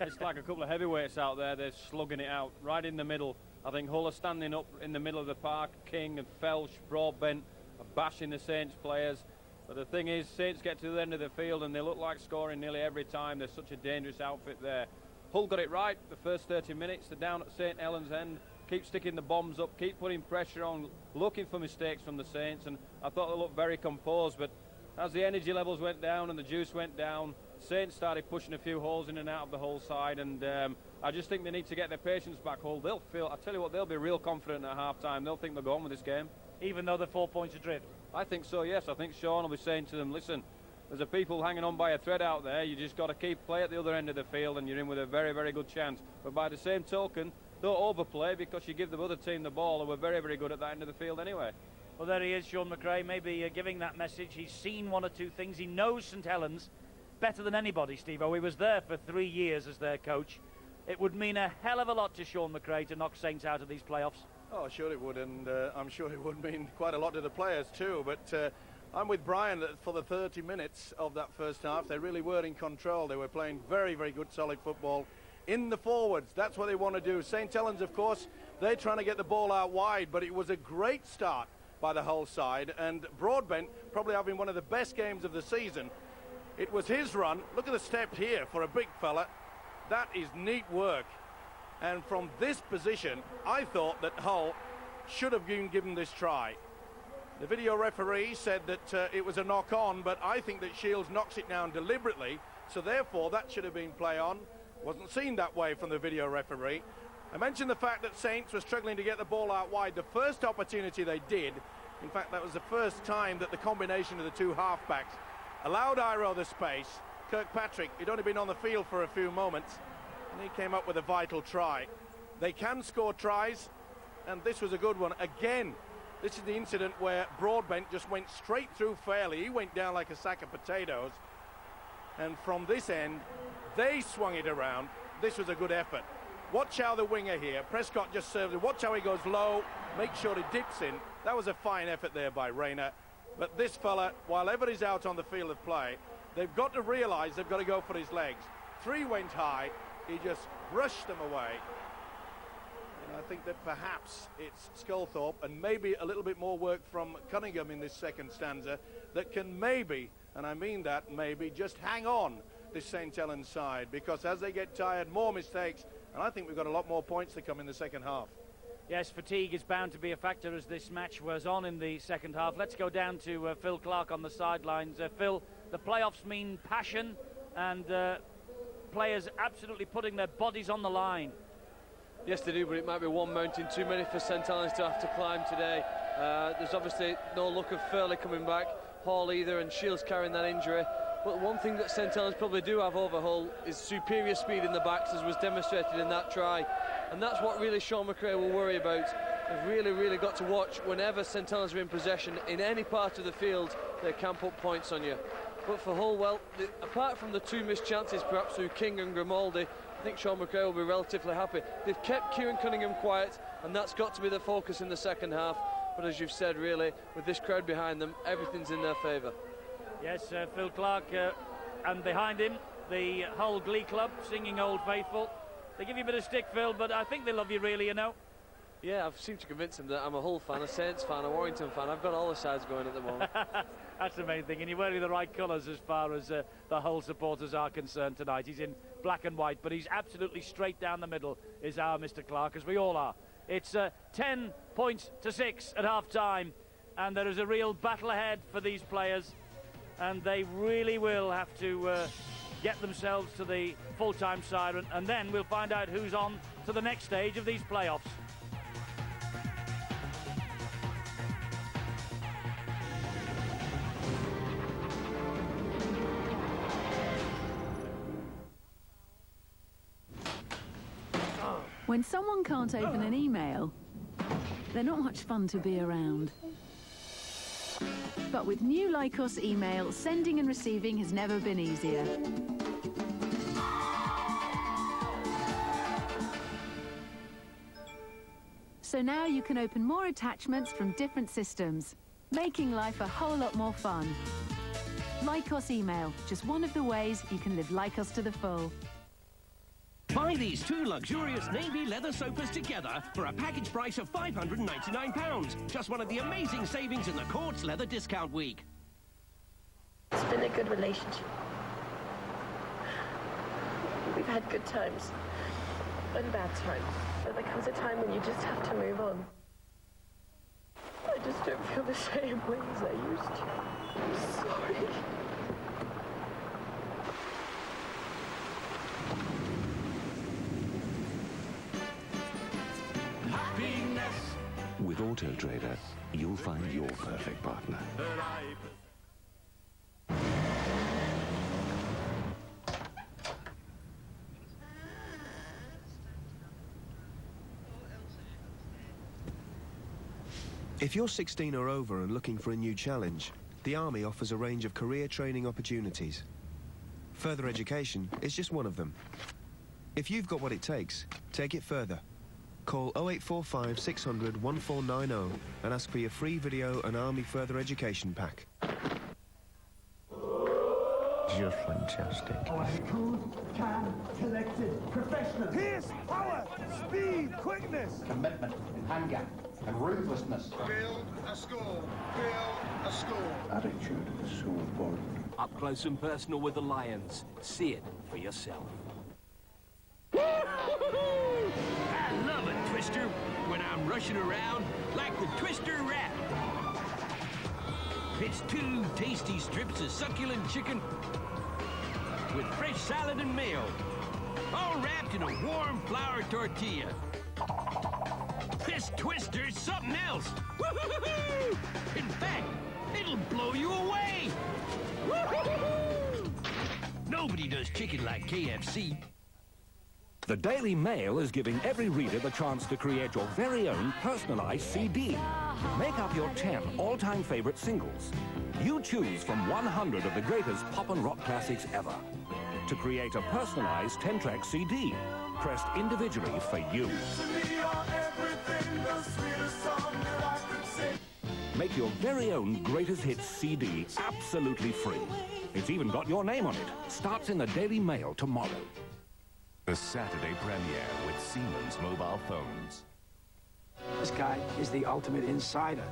It's like a couple of heavyweights out there. They're slugging it out right in the middle. I think Hull are standing up in the middle of the park. King and Felsh, Broadbent are bashing the Saints players. But the thing is, Saints get to the end of the field and they look like scoring nearly every time. There's such a dangerous outfit there. Hull got it right the first 30 minutes. They're down at St Helens End. Keep sticking the bombs up, keep putting pressure on, looking for mistakes from the Saints. And I thought they looked very composed. But as the energy levels went down and the juice went down, Saints started pushing a few holes in and out of the Hull side, and I just think they need to get their patience back. Hull, they'll feel, I tell you what, they'll be real confident at half-time. They'll think they'll go on with this game. Even though they're 4 points adrift? I think so, yes. I think Sean will be saying to them, listen, there's a people hanging on by a thread out there. You just got to keep play at the other end of the field and you're in with a very, very good chance. But by the same token, don't overplay because you give the other team the ball, and we're very, very good at that end of the field anyway. Well, there he is, Sean McRae, maybe giving that message. He's seen one or two things. He knows St Helens better than anybody, Steve-O. He was there for 3 years as their coach. It would mean a hell of a lot to Sean McRae to knock Saints out of these playoffs. Oh, sure it would, and I'm sure it would mean quite a lot to the players too. But I'm with Brian that for the 30 minutes of that first half, they really were in control. They were playing very, very good, solid football in the forwards. That's what they want to do. St Helens, of course, they're trying to get the ball out wide, but it was a great start by the Hull side, and Broadbent probably having one of the best games of the season. It was his run. Look at the step here for a big fella. That is neat work. And from this position, I thought that Hull should have been given this try. The video referee said that it was a knock-on, but I think that Shields knocks it down deliberately, so therefore that should have been play-on. Wasn't seen that way from the video referee. I mentioned the fact that Saints were struggling to get the ball out wide. The first opportunity they did, in fact, that was the first time that the combination of the two halfbacks allowed Iro the space. Kirkpatrick, he'd only been on the field for a few moments, and he came up with a vital try. They can score tries, and this was a good one. Again, this is the incident where Broadbent just went straight through fairly. He went down like a sack of potatoes. And from this end, they swung it around. This was a good effort. Watch how the winger here, Prescott just served it. Watch how he goes low, make sure he dips in. That was a fine effort there by Rayner. But this fella, while ever he's out on the field of play, they've got to realise they've got to go for his legs. Three went high, he just brushed them away. And I think that perhaps it's Sculthorpe and maybe a little bit more work from Cunningham in this second stanza that can maybe, and I mean that maybe, just hang on this St Helens side, because as they get tired, more mistakes, and I think we've got a lot more points to come in the second half. Yes, fatigue is bound to be a factor as this match was on in the second half. Let's go down to Phil Clark on the sidelines. Phil, the playoffs mean passion and players absolutely putting their bodies on the line. Yes, they do, but it might be one mountain too many for St Helens to have to climb today. There's obviously no look of Furley coming back, Hall either, and Shields carrying that injury. But one thing that St Helens probably do have over Hull is superior speed in the backs, as was demonstrated in that try. And that's what really Sean McRae will worry about. They've really, really got to watch whenever St Helens are in possession in any part of the field, they can put points on you. But for Hull, well, apart from the two missed chances perhaps through King and Grimaldi, I think Sean McRae will be relatively happy. They've kept Kieran Cunningham quiet, and that's got to be the focus in the second half. But as you've said, really, with this crowd behind them, everything's in their favour. Yes, Phil Clark, and behind him, the Hull Glee Club singing Old Faithful. They give you a bit of stick, Phil, but I think they love you really, you know. Yeah, I've seemed to convince them that I'm a Hull fan, a Saints fan, a Warrington fan. I've got all the sides going at the moment. That's the main thing, and you're wearing the right colours as far as the Hull supporters are concerned tonight. He's in black and white, but he's absolutely straight down the middle, is our Mr. Clark, as we all are. It's 10 points to 6 at half-time, and there is a real battle ahead for these players, and they really will have to get themselves to the full-time siren, and then we'll find out who's on to the next stage of these playoffs. When someone can't open an email, they're not much fun to be around. But with new Lycos email, sending and receiving has never been easier. So now you can open more attachments from different systems, making life a whole lot more fun. Lycos email, just one of the ways you can live Lycos to the full. Buy these two luxurious navy leather sofas together for a package price of £599. Just one of the amazing savings in the Courts Leather Discount Week. It's been a good relationship. We've had good times and bad times. But there comes a time when you just have to move on. I just don't feel the same way as I used to. I'm sorry. With Auto Trader, you'll find your perfect partner. If you're 16 or over and looking for a new challenge, the Army offers a range of career training opportunities. Further education is just one of them. If you've got what it takes, take it further. Call 0845 600 1490 and ask for your free video and Army further education pack. You're fantastic. Cool, calm, collected, professional. Pace, power, speed, quickness. Commitment, hunger, and ruthlessness. Build a school. Build a school. Attitude is so important. Up close and personal with the Lions. See it for yourself. I love a twister when I'm rushing around like the Twister Rat. It's two tasty strips of succulent chicken with fresh salad and mayo, all wrapped in a warm flour tortilla. This twister's something else. Woo-hoo-hoo-hoo! In fact, it'll blow you away. Woo-hoo-hoo-hoo! Nobody does chicken like KFC. The Daily Mail is giving every reader the chance to create your very own personalized CD. Make up your 10 all-time favorite singles. You choose from 100 of the greatest pop and rock classics ever. To create a personalized 10-track CD, pressed individually for you. Make your very own greatest hits CD absolutely free. It's even got your name on it. Starts in the Daily Mail tomorrow. The Saturday premiere with Siemens mobile phones. This guy is the ultimate insider.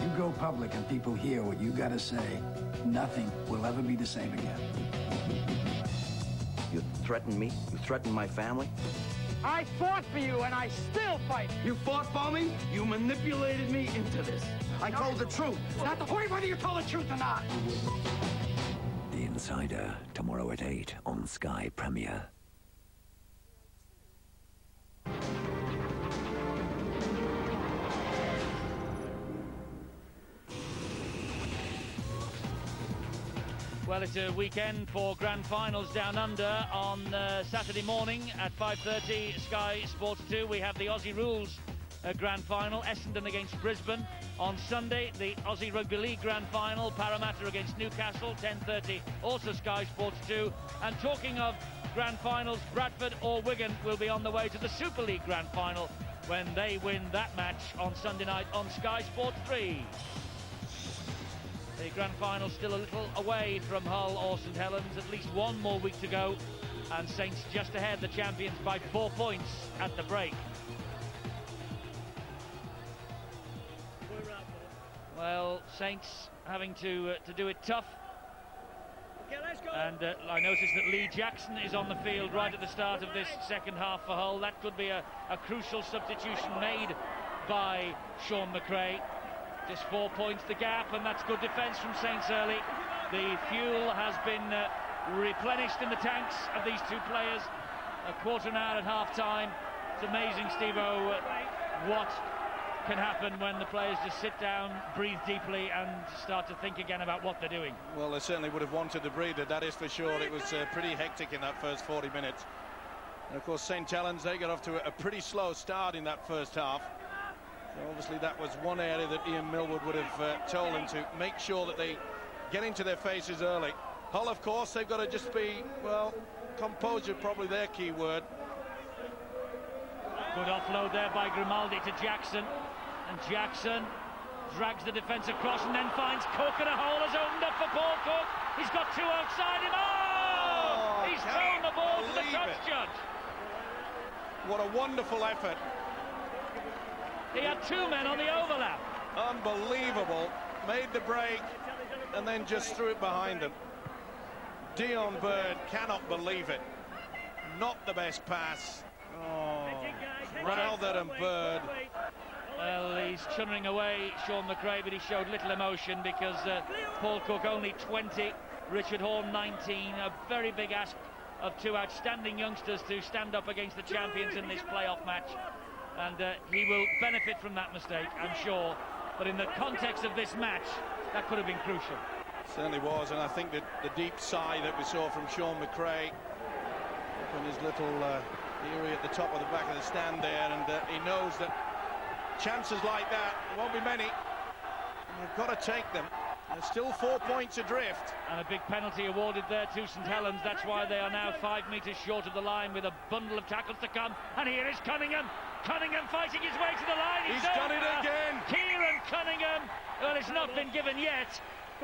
You go public and people hear what you gotta say, nothing will ever be the same again. You threatened me? You threatened my family? I fought for you and I still fight. You fought for me? You manipulated me into this. I told the truth. It's not the point whether you told the truth or not. The Insider, tomorrow at 8 on Sky Premiere. Well, it's a weekend for grand finals down under. On Saturday morning at 5:30, Sky Sports 2, we have the Aussie Rules grand final, Essendon against Brisbane. On Sunday, the Aussie Rugby League grand final, Parramatta against Newcastle, 10:30, also Sky Sports 2. And talking of grand finals, Bradford or Wigan will be on the way to the Super League grand final when they win that match on Sunday night on Sky Sports 3. The grand final still a little away from Hull or St Helens, at least one more week to go, and Saints just ahead, the champions, by 4 points at the break. Well, Saints having to do it tough. Okay, let's go. And I noticed that Lee Jackson is on the field right at the start of this second half for Hull. That could be a crucial substitution made by Sean McRae. Just 4 points the gap, and that's good defence from Saints early. The fuel has been replenished in the tanks of these two players. A quarter an hour at half-time. It's amazing, Steve-O, what can happen when the players just sit down, breathe deeply, and start to think again about what they're doing. Well, they certainly would have wanted to breathe it, that is for sure. It was pretty hectic in that first 40 minutes. And of course, St. Helens, they got off to a pretty slow start in that first half. So obviously that was one area that Ian Millwood would have told them to make sure that they get into their faces early. Hull, of course, they've got to just be, well, composure, probably their key word. Good offload there by Grimaldi to Jackson. And Jackson drags the defence across and then finds Cook, and a hole has opened up for Paul Cook. He's got two outside him. Oh! He's thrown the ball to the touch judge. What a wonderful effort. He had two men on the overlap. Unbelievable. Made the break and then just threw it behind them. Dion Bird cannot believe it. Not the best pass. Oh, Crowther and Bird. Well, he's chunnering away, Sean McRae, but he showed little emotion because Paul Cook only 20, Richard Horne 19. A very big ask of two outstanding youngsters to stand up against the champions in this playoff match. And he will benefit from that mistake, I'm sure. But in the context of this match, that could have been crucial. Certainly was, and I think that the deep sigh that we saw from Sean McRae up in his little area at the top of the back of the stand there, and he knows that chances like that won't be many. You've got to take them. There's still 4 points adrift. And a big penalty awarded there to St. Helens. That's why they are now 5 metres short of the line with a bundle of tackles to come. And here is Cunningham. Cunningham fighting his way to the line. He's done it again. Kieran Cunningham. Well, it's not been given yet,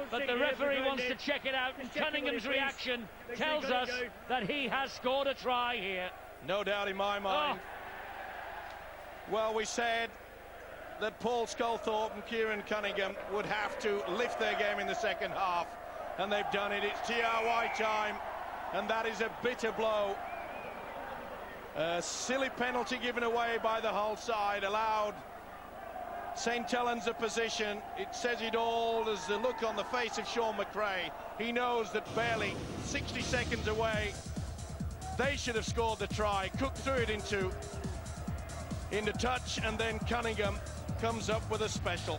but the referee wants to check it out. And Cunningham's reaction tells us that he has scored a try here. No doubt in my mind. Well, we said that Paul Sculthorpe and Kieran Cunningham would have to lift their game in the second half, and they've done it. It's TRY time, and that is a bitter blow. A silly penalty given away by the Hull side allowed St. Helens a position. It says it all. There's the look on the face of Sean McRae. He knows that barely 60 seconds away they should have scored the try. Cook threw it into touch, and then Cunningham comes up with a special.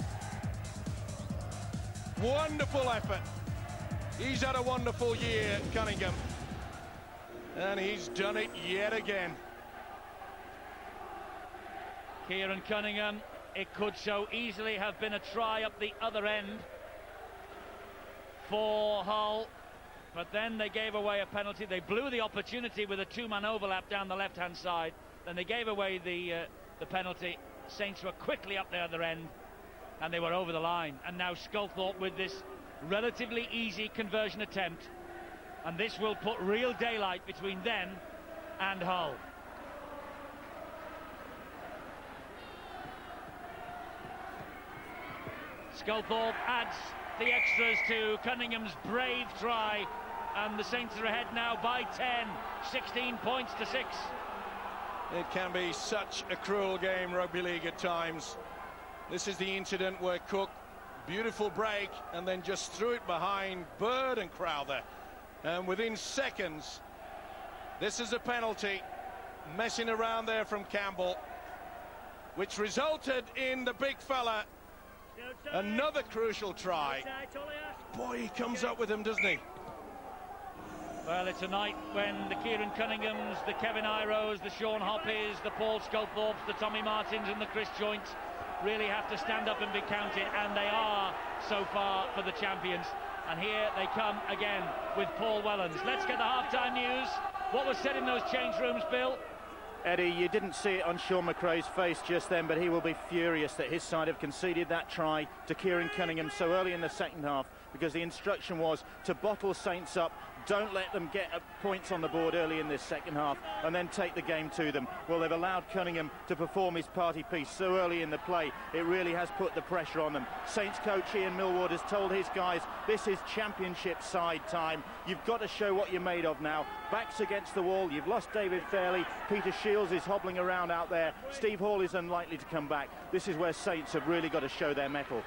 Wonderful effort. He's had a wonderful year, Cunningham, and he's done it yet again. Kieran Cunningham, it could so easily have been a try up the other end for Hull, but then they gave away a penalty. They blew the opportunity with a two-man overlap down the left-hand side. Then they gave away the penalty. Saints were quickly up the other end, and they were over the line. And now Sculthorpe with this relatively easy conversion attempt, and this will put real daylight between them and Hull. Sculthorpe adds the extras to Cunningham's brave try, and the Saints are ahead now by 10, 16 points to 6. It can be such a cruel game, rugby league, at times. This is the incident where Cook, beautiful break, and then just threw it behind Bird and Crowther. And within seconds, this is a penalty, messing around there from Campbell, which resulted in the big fella. Another crucial try. Boy, he comes up with them, doesn't he? Well, it's a night when the Kieran Cunninghams, the Kevin Iros, the Sean Hoppies, the Paul Sculthorpes, the Tommy Martins and the Chris Joints really have to stand up and be counted, and they are so far for the champions. And here they come again with Paul Wellens. Let's get the half-time news. What was said in those change rooms, Bill? Eddie, you didn't see it on Sean McRae's face just then, but he will be furious that his side have conceded that try to Kieran Cunningham so early in the second half, because the instruction was to bottle Saints up, don't let them get points on the board early in this second half, and then take the game to them. Well, they've allowed Cunningham to perform his party piece so early in the play. It really has put the pressure on them. Saints coach Ian Millwood has told his guys, this is championship side time. You've got to show what you're made of now. Backs against the wall. You've lost David Fairley. Peter Shields is hobbling around out there. Steve Hall is unlikely to come back. This is where Saints have really got to show their mettle.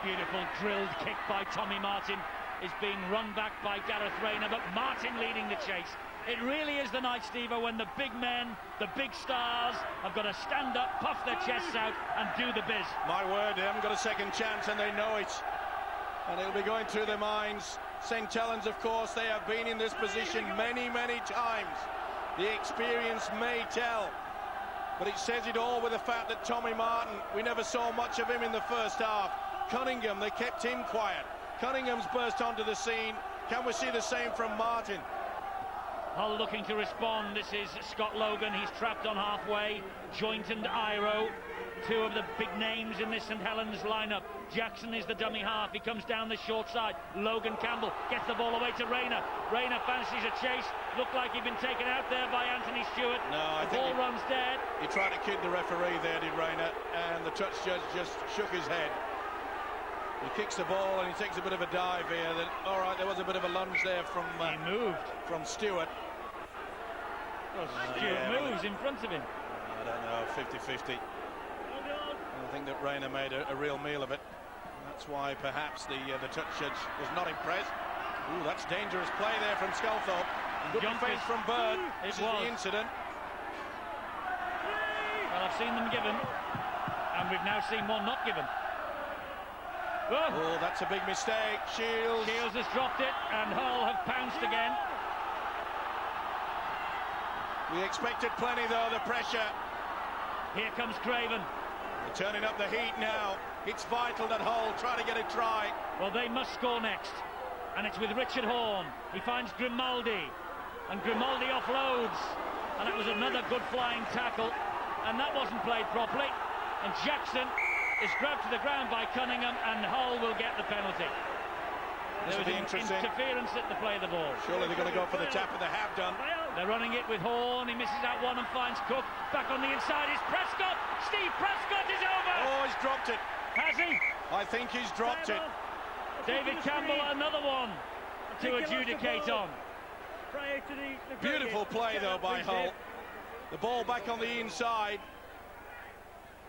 Beautiful drilled kick by Tommy Martin is being run back by Gareth Rayner, but Martin leading the chase. It really is the night, Steve-o, when the big men, the big stars, have got to stand up, puff their chests out and do the biz. My word, they haven't got a second chance, and they know it. And it'll be going through their minds. St. Helens, of course, they have been in this position many, many times. The experience may tell, but it says it all with the fact that Tommy Martin, we never saw much of him in the first half. Cunningham, they kept him quiet. Cunningham's burst onto the scene. Can we see the same from Martin? Hull looking to respond. This is Scott Logan. He's trapped on halfway. Joint and Iro, two of the big names in this St Helens lineup. Jackson is the dummy half. He comes down the short side. Logan Campbell gets the ball away to Rayner. Rayner fancies a chase. Looked like he'd been taken out there by Anthony Stewart. No, I think ball runs dead. He tried to kid the referee there, did Rayner, and the touch judge just shook his head. He kicks the ball and he takes a bit of a dive here. Then, all right, there was a bit of a lunge there from he moved from Stewart. Well, Stewart moves in front of him. I don't know, 50-50. I think that Rayner made a real meal of it. That's why perhaps the touch judge was not impressed. Ooh, that's dangerous play there from Sculthorpe. Good defence from Bird. This is the incident. Well, I've seen them given, and we've now seen one not given. Oh, that's a big mistake. Shields has dropped it, and Hull have pounced again. We expected plenty, though, the pressure. Here comes Craven. They're turning up the heat now. It's vital that Hull try to get a try. Well, they must score next, and it's with Richard Horne. He finds Grimaldi, and Grimaldi offloads, and that was another good flying tackle, and that wasn't played properly, and Jackson is grabbed to the ground by Cunningham, and Hull will get the penalty. There was interference at the play of the ball. Surely they're going to go for the tap, and they have done. They're running it with Horne. He misses out one and finds Cook. Back on the inside is Prescott. Steve Prescott is over. Oh, he's dropped it. Has he? I think he's dropped it. David Campbell, another one to adjudicate on. Beautiful play, though, by Hull. The ball back on the inside.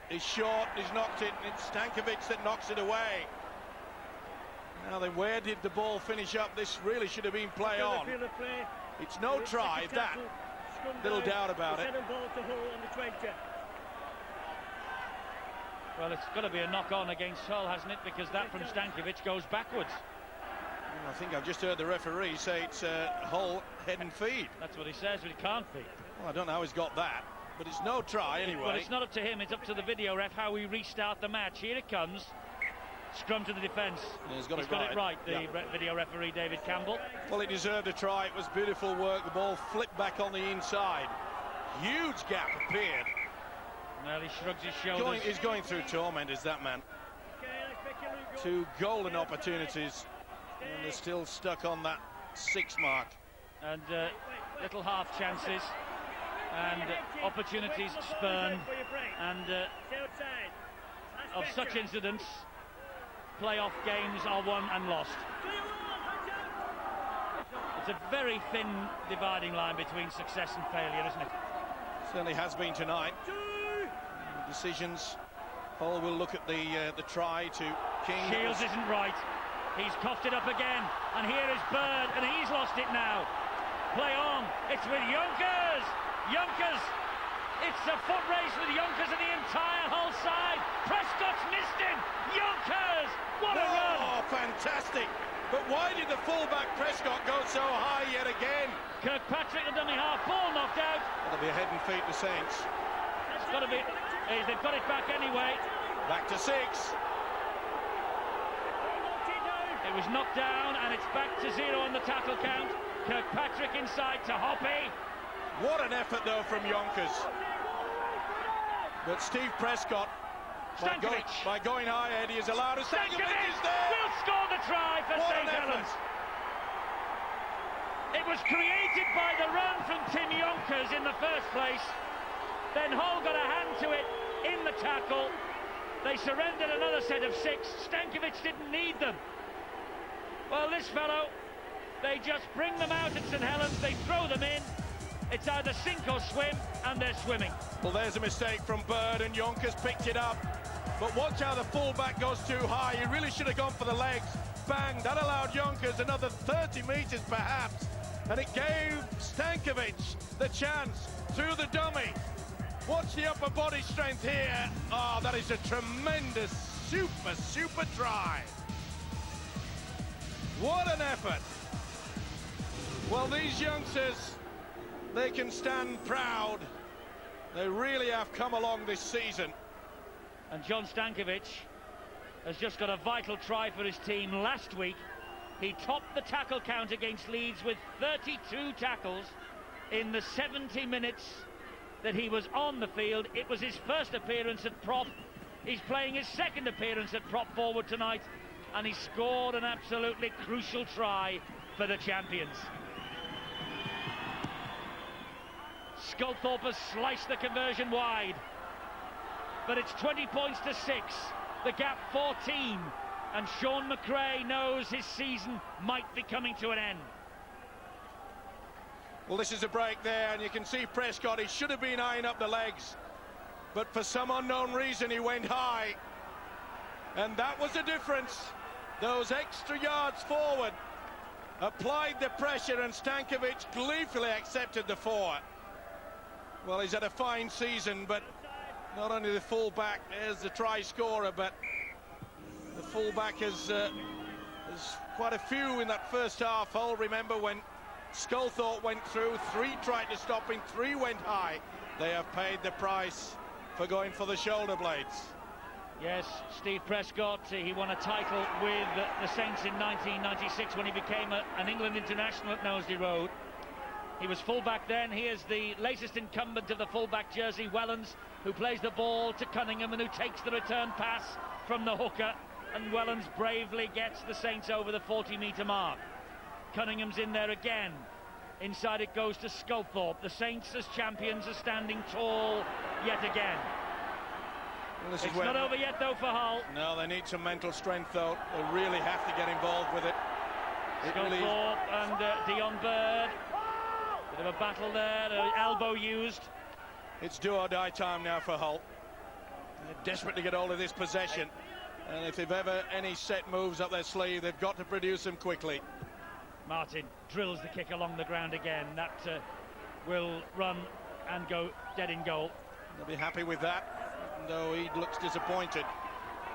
He's short, he's knocked it, and it's Stankovic that knocks it away. Now then, where did the ball finish up? This really should have been play on. It's no try, that. Little doubt about it. Well, it's got to be a knock-on against Hull, hasn't it? Because that from Stankovic goes backwards. Well, I think I've just heard the referee say it's Hull head and feed. That's what he says, but it can't be. Well, I don't know how he's got that, but it's no try anyway. Well, it's not up to him, it's up to the video ref how we restart the match. Here it comes. Scrum to the defence. Yeah, he's got it right, the video referee David Campbell. Well, he deserved a try. It was beautiful work. The ball flipped back on the inside. Huge gap appeared. Well, he shrugs his shoulders. He's going through torment, is that man? Two golden opportunities, and they're still stuck on that 6 mark. And little half chances, and opportunities spurned, and of such incidents, playoff games are won and lost. It's a very thin dividing line between success and failure, isn't it? Certainly has been tonight. Decisions. Hull will look at the try to King. Shields isn't right. He's coughed it up again, and here is Bird, and he's lost it now. Play on. It's with Yonkers. Yonkers. It's a foot race with Yonkers and the entire Hull side. Prescott's missed him. Yonkers. What a run! Oh, fantastic! But why did the fullback Prescott go so high yet again? Kirkpatrick, the dummy half, ball knocked out. That'll be a head and feet to Saints. It's got to be. They've got it back anyway. Back to 6. It was knocked down, and it's back to 0 on the tackle count. Kirkpatrick inside to Hoppy. What an effort, though, from Yonkers. But Steve Prescott, by going high, Eddie is allowed. Stankovic is there. Will score the try for St Helens. It was created by the run from Tim Yonkers in the first place. Then Hull got a hand to it in the tackle. They surrendered another set of 6. Stankovic didn't need them. Well, this fellow, they just bring them out at St Helens, they throw them in. It's either sink or swim, and they're swimming. Well, there's a mistake from Bird, and Yonkers picked it up. But watch how the fullback goes too high. He really should have gone for the legs. Bang, that allowed Yonkers another 30 metres perhaps. And it gave Stankovic the chance through the dummy. Watch the upper body strength here. Oh, that is a tremendous, super try. What an effort. Well, these youngsters they can stand proud. They really have come along this season. And John Stankovic has just got a vital try for his team. Last week, he topped the tackle count against Leeds with 32 tackles in the 70 minutes that he was on the field. It was his first appearance at prop. He's playing his second appearance at prop forward tonight, and he scored an absolutely crucial try for the champions. Sculthorpe has sliced the conversion wide, but it's 20 points to 6, the gap 14, and Sean McRae knows his season might be coming to an end. Well, this is a break there, and you can see Prescott, he should have been eyeing up the legs, but for some unknown reason he went high, and that was the difference. Those extra yards forward applied the pressure, and Stankovic gleefully accepted the 4. Well, he's had a fine season, but not only the full-back as the try scorer, but the full-back has quite a few in that first half. I'll remember when Sculthorpe went through, 3 tried to stop him, 3 went high. They have paid the price for going for the shoulder blades. Yes, Steve Prescott, he won a title with the Saints in 1996 when he became an England international at Knowsley Road. He was fullback then. He is the latest incumbent of the fullback jersey, Wellens, who plays the ball to Cunningham and who takes the return pass from the hooker, and Wellens bravely gets the Saints over the 40-metre mark. Cunningham's in there again. Inside it goes to Sculthorpe. The Saints as champions are standing tall yet again. Well, it's not over yet though for Hull. No, they need some mental strength though. They really have to get involved with it. Sculthorpe and Dion Bird. Bit of a battle there, elbow used. It's do or die time now for Hull. They're desperate to get hold of this possession, and if they've ever any set moves up their sleeve, they've got to produce them quickly. Martin drills the kick along the ground again. That will run and go dead in goal. They'll be happy with that, even though he looks disappointed.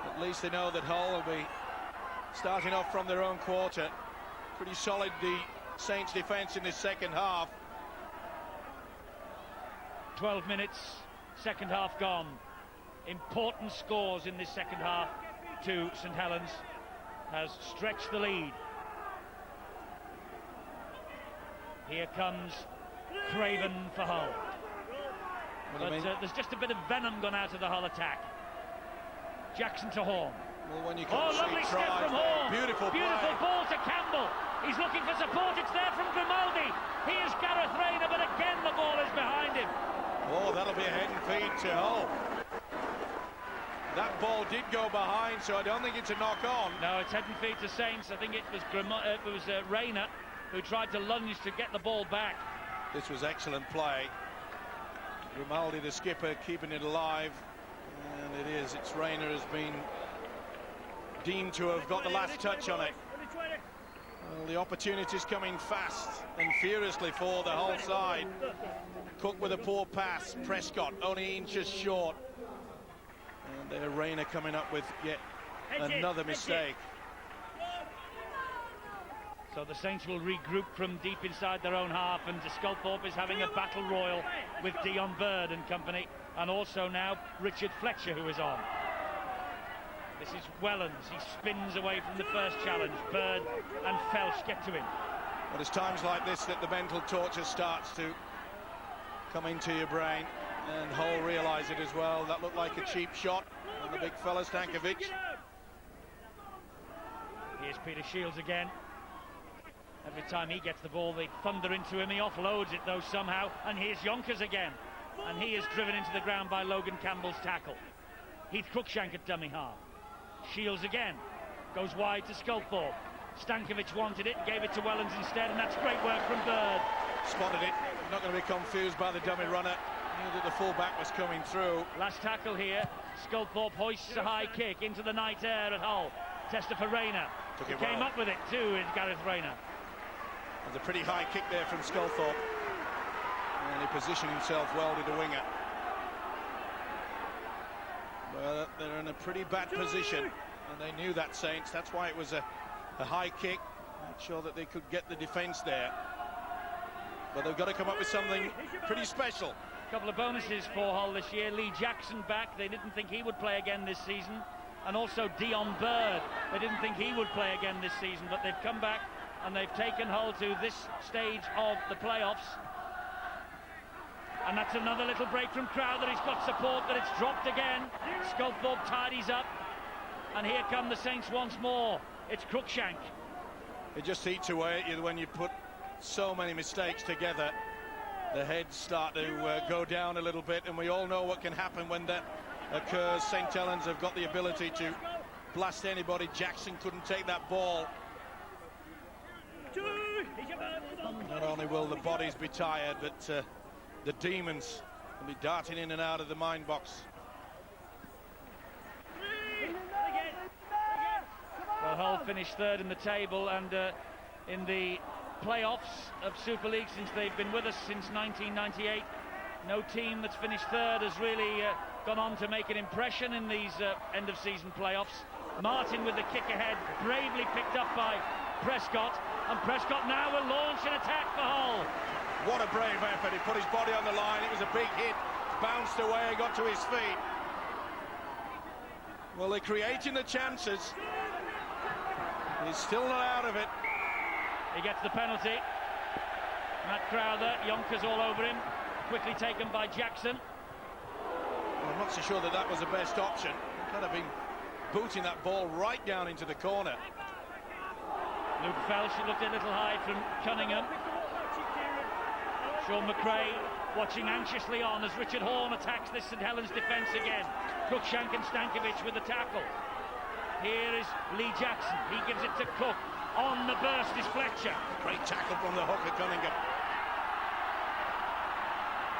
At least they know that Hull will be starting off from their own quarter. Pretty solid, the Saints defence in this second half. 12 minutes, second half gone. Important scores in this second half to St Helens, has stretched the lead. Here comes Craven for Hull. But there's just a bit of venom gone out of the Hull attack. Jackson to Horn. Well, when you lovely step from Horn. Beautiful ball to Campbell. He's looking for support. It's there from Grimaldi. Here's Gareth Rayner, but again the ball is behind him. Oh, that'll be a head and feed to Hull. That ball did go behind, so I don't think it's a knock-on. No, it's head and feed to Saints. I think it was Rayner who tried to lunge to get the ball back. This was excellent play. Grimaldi, the skipper, keeping it alive. And it is. It's Rayner has been deemed to have got the last touch on it. Well, the opportunity's coming fast and furiously for the Hull side. Cook with a poor pass. Prescott only inches short. And there Rayner coming up with yet another mistake. So the Saints will regroup from deep inside their own half, and Sculthorpe is having a battle royal with Dion Bird and company, and also now Richard Fletcher, who is on. This is Wellens. He spins away from the first challenge. Bird and Felsh get to him. But it's times like this that the mental torture starts to come into your brain, and Hull realise it as well. That looked like a cheap shot on the big fella Stankovic. Here's Peter Shields again. Every time he gets the ball, they thunder into him. He offloads it though somehow, and here's Yonkers again, and he is driven into the ground by Logan Campbell's tackle. Heath Cruikshank at dummy half. Shields again, goes wide to Sculthorpe. Stankovic wanted it, gave it to Wellens instead, and that's great work from Bird. Spotted it, not going to be confused by the dummy runner. Knew that the full-back was coming through. Last tackle here. Sculthorpe hoists a high kick into the night air at Hull. Tester for Rayner. He came up with it too, is Gareth Rayner. There's a pretty high kick there from Sculthorpe. And he positioned himself well to the winger. But they're in a pretty bad position, and they knew that, Saints. That's why it was a high kick. Make sure that they could get the defence there. but they've got to come up with something pretty special. A couple of bonuses for Hull this year. Lee Jackson back. They didn't think he would play again this season. And also Dion Bird. They didn't think he would play again this season, but they've come back and they've taken Hull to this stage of the playoffs. And that's another little break from Crowther. He's got support, but it's dropped again. Sculthorpe tidies up. And here come the Saints once more. It's Cruikshank. It just eats away at you when you put so many mistakes together. The heads start to go down a little bit, and we all know what can happen when that occurs. St. Helens have got the ability to blast anybody. Jackson couldn't take that ball. Not only will the bodies be tired, but the demons will be darting in and out of the mine box. Well, Hull finished third in the table, and in the playoffs of Super League since they've been with us since 1998, no team that's finished third has really gone on to make an impression in these end-of-season playoffs. Martin with the kick ahead, bravely picked up by Prescott, and Prescott now will launch an attack for Hull. What a brave effort. He put his body on the line. It was a big hit, bounced away, got to his feet. Well, they're creating the chances. He's still not out of it. He gets the penalty. Matt Crowther, Yonkers all over him. Quickly taken by Jackson. Well, I'm not so sure that that was the best option. He could have been booting that ball right down into the corner. Luke Felsh looked a little high from Cunningham. Sean McRae watching anxiously on as Richard Horne attacks this St Helens defence again. Cruikshank and Stankovic with the tackle. Here is Lee Jackson. He gives it to Cook. On the burst is Fletcher. Great tackle from the hooker, Cunningham.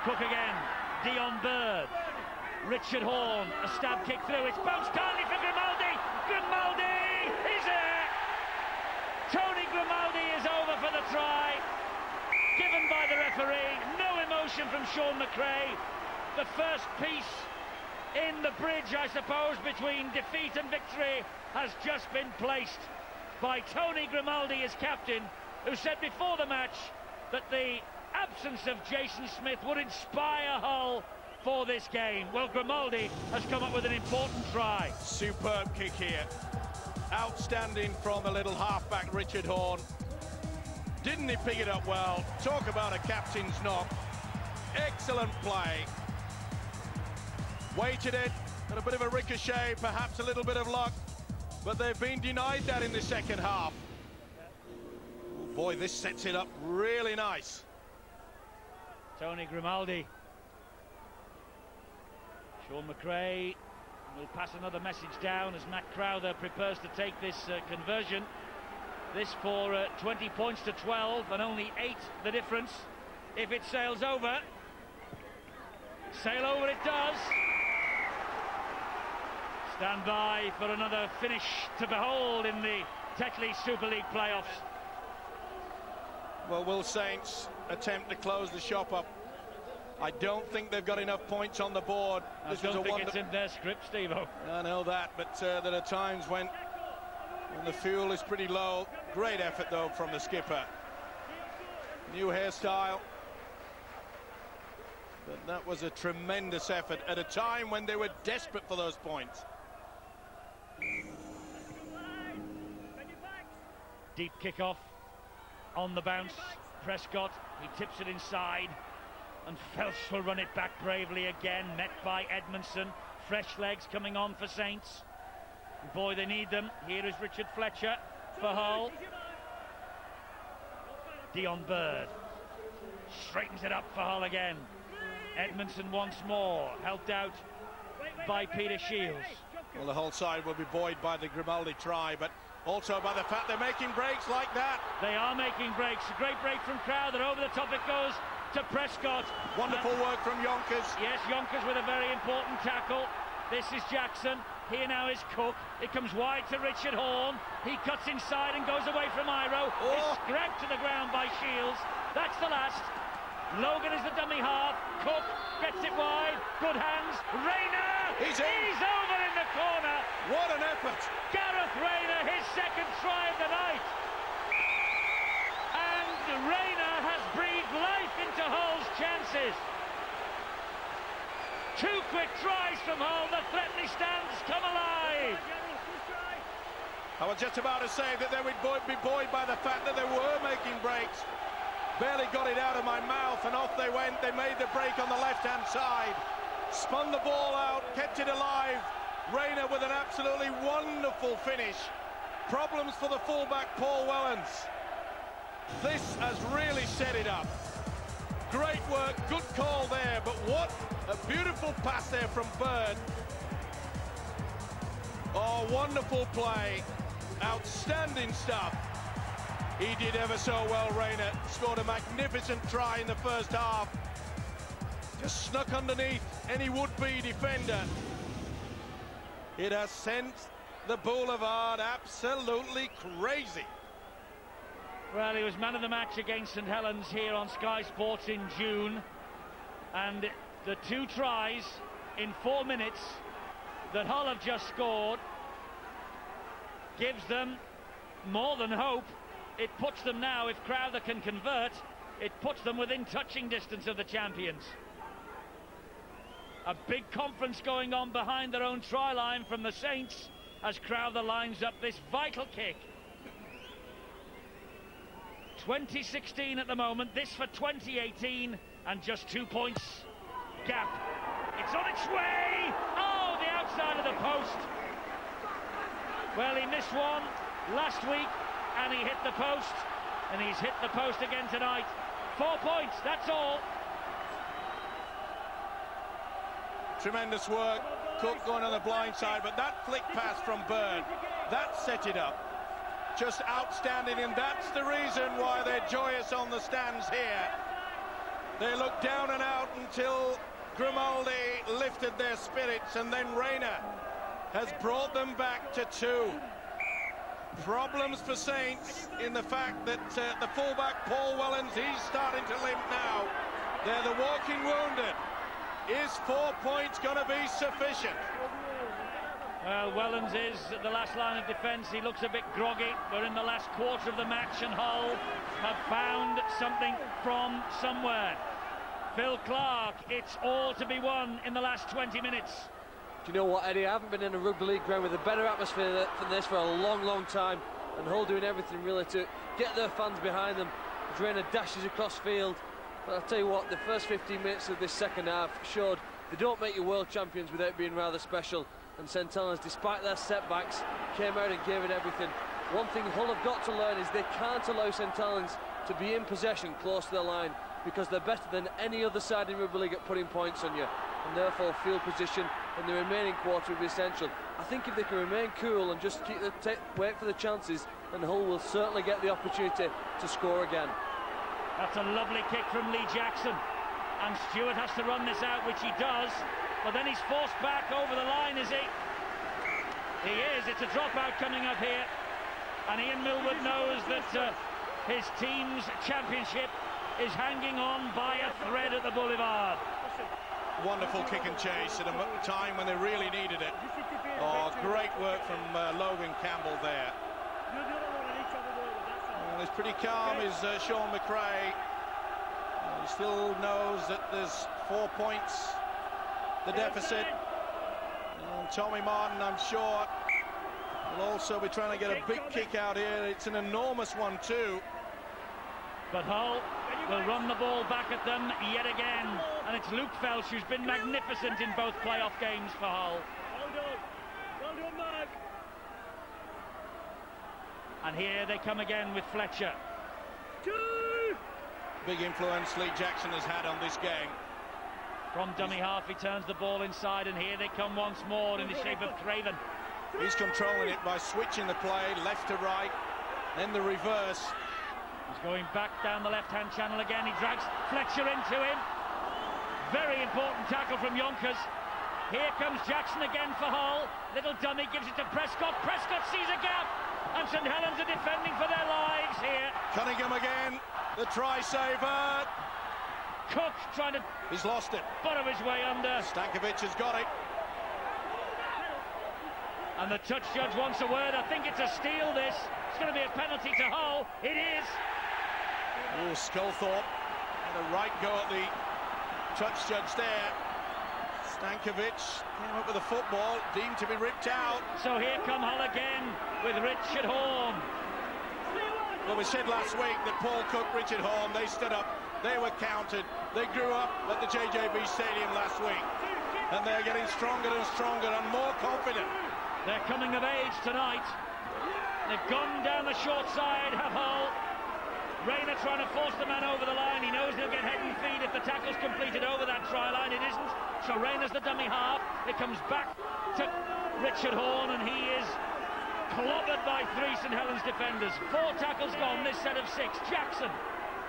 Cook again. Dion Bird. Richard Horne. A stab kick through. It's bounced kindly for Grimaldi. Grimaldi is there. Tony Grimaldi is over for the try. Given by the referee. No emotion from Sean McRae. The first piece in the bridge, I suppose, between defeat and victory has just been placed by Tony Grimaldi as captain, who said before the match that the absence of Jason Smith would inspire Hull for this game. Well, Grimaldi has come up with an important try. Superb kick here. Outstanding from the little halfback Richard Horne. Didn't he pick it up well? Talk about a captain's knock. Excellent play. Weighted it, and a bit of a ricochet, perhaps a little bit of luck, but they've been denied that in the second half. Oh boy, this sets it up really nice. Tony Grimaldi. Sean McRae will pass another message down as Matt Crowther prepares to take this conversion. This for 20 points to 12, and only 8 the difference. If it sails over, sail over it does. Stand by for another finish to behold in the Tetley Super League playoffs. Well, will Saints attempt to close the shop up? I don't think they've got enough points on the board. I don't think it's in their script, Steve-O. I know that, but there are times when the fuel is pretty low. Great effort, though, from the skipper. New hairstyle. But that was a tremendous effort at a time when they were desperate for those points. Deep kickoff on the bounce. Prescott, he tips it inside, and Felsh will run it back bravely again, met by Edmondson. Fresh legs coming on for Saints. Boy, they need them. Here is Richard Fletcher for Hull. Dion Bird straightens it up for Hull again. Edmondson once more, helped out by Peter Shields. Well, the whole side will be buoyed by the Grimaldi try, but also by the fact they're making breaks like that. They are making breaks. A great break from Crowther. Over the top it goes to Prescott. Wonderful work from Yonkers. Yes, Yonkers with a very important tackle. This is Jackson. Here now is Cook. It comes wide to Richard Horne. He cuts inside and goes away from Iro. It's grabbed to the ground by Shields. That's the last. Logan is the dummy half. Cook gets it wide. Good hands. Rayner! He's over in the corner. What an effort. Gareth Rayner, his second try of the night. And Rayner has breathed life into Hull's chances. 2 quick tries from Hull. The threatening stands come alive. I was just about to say that they would be buoyed by the fact that they were making breaks. Barely got it out of my mouth, and off they went. They made the break on the left-hand side. Spun the ball out, kept it alive. Rayner with an absolutely wonderful finish. Problems for the fullback, Paul Wellens. This has really set it up. Great work, good call there, but what a beautiful pass there from Bird. Oh, wonderful play. Outstanding stuff. He did ever so well, Rayner. Scored a magnificent try in the first half. Just snuck underneath any would-be defender. It has sent the Boulevard absolutely crazy. Well, he was man of the match against St Helens here on Sky Sports in June. And the 2 tries in 4 minutes that Hull have just scored gives them more than hope. It puts them now, if Crowther can convert, it puts them within touching distance of the champions. A big conference going on behind their own try line from the Saints as Crowther lines up this vital kick. 2016 at the moment, this for 2018, and just 2 points gap. It's on its way! Oh, the outside of the post. Well, he missed one last week, and he hit the post, and he's hit the post again tonight. 4 points, that's all. Tremendous work. Cook going on the blind side, but that flick pass from Bird, that set it up. Just outstanding, and that's the reason why they're joyous on the stands here. They looked down and out until Grimaldi lifted their spirits, and then Rayner has brought them back to 2. Problems for Saints in the fact that the fullback Paul Wellens, he's starting to limp now. They're the walking wounded. Is 4 points going to be sufficient? Well, Wellens is at the last line of defence. He looks a bit groggy. We're in the last quarter of the match, and Hull have found something from somewhere. Phil Clark, it's all to be won in the last 20 minutes. Do you know what, Eddie? I haven't been in a rugby league ground with a better atmosphere than this for a long, long time. And Hull doing everything really to get their fans behind them. Rayner dashes across field. But I'll tell you what, the first 15 minutes of this second half showed they don't make you world champions without being rather special. And St Helens, despite their setbacks, came out and gave it everything. One thing Hull have got to learn is they can't allow St Helens to be in possession close to their line, because they're better than any other side in rugby league at putting points on you, and therefore field position in the remaining quarter will be essential. I think if they can remain cool and just wait for the chances, then Hull will certainly get the opportunity to score again. That's a lovely kick from Lee Jackson, and Stewart has to run this out, which he does, but then he's forced back over the line, is he? He is. It's a dropout coming up here, and Ian Millwood knows that his team's championship is hanging on by a thread at the Boulevard. Wonderful kick and chase at a time when they really needed it. Oh, great work from Logan Campbell there. Well, he's pretty calm, is Sean McRae. He still knows that there's 4 points, the deficit. And Tommy Martin, I'm sure, will also be trying to get a big kick out here. It's an enormous one too. But Hull will run the ball back at them yet again, and it's Luke Felsh who's been magnificent in both playoff games for Hull. Well done, Mark. And here they come again with Fletcher. Big influence Lee Jackson has had on this game. From dummy half he turns the ball inside, and here they come once more in the shape of Craven. He's controlling it by switching the play left to right, then the reverse. He's going back down the left-hand channel again. He drags Fletcher into him. Very important tackle from Yonkers. Here comes Jackson again for Hull. Little dummy gives it to Prescott. Prescott sees a gap, and St Helens are defending for their lives here. Cunningham again, the try saver. Cook trying to... He's lost it. Bottom his way under. Stankovic has got it. And the touch judge wants a word. I think it's a steal, this. It's going to be a penalty to Hull. It is. Oh, Sculthorpe had a right go at the touch judge there. Stankovic came up with a football, deemed to be ripped out. So here come Hull again with Richard Horne. Well, we said last week that Paul Cook, Richard Horne, they stood up, they were counted, they grew up at the JJB Stadium last week, and they're getting stronger and stronger and more confident. They're coming of age tonight. They've gone down the short side, have Hull. Rayner trying to force the man over the line. He knows he'll get head and feet if the tackle's completed over that try line. It isn't. So Rayner's the dummy half. It comes back to Richard Horne, and he is clobbered by three St Helens defenders. 4 tackles gone, this set of 6. Jackson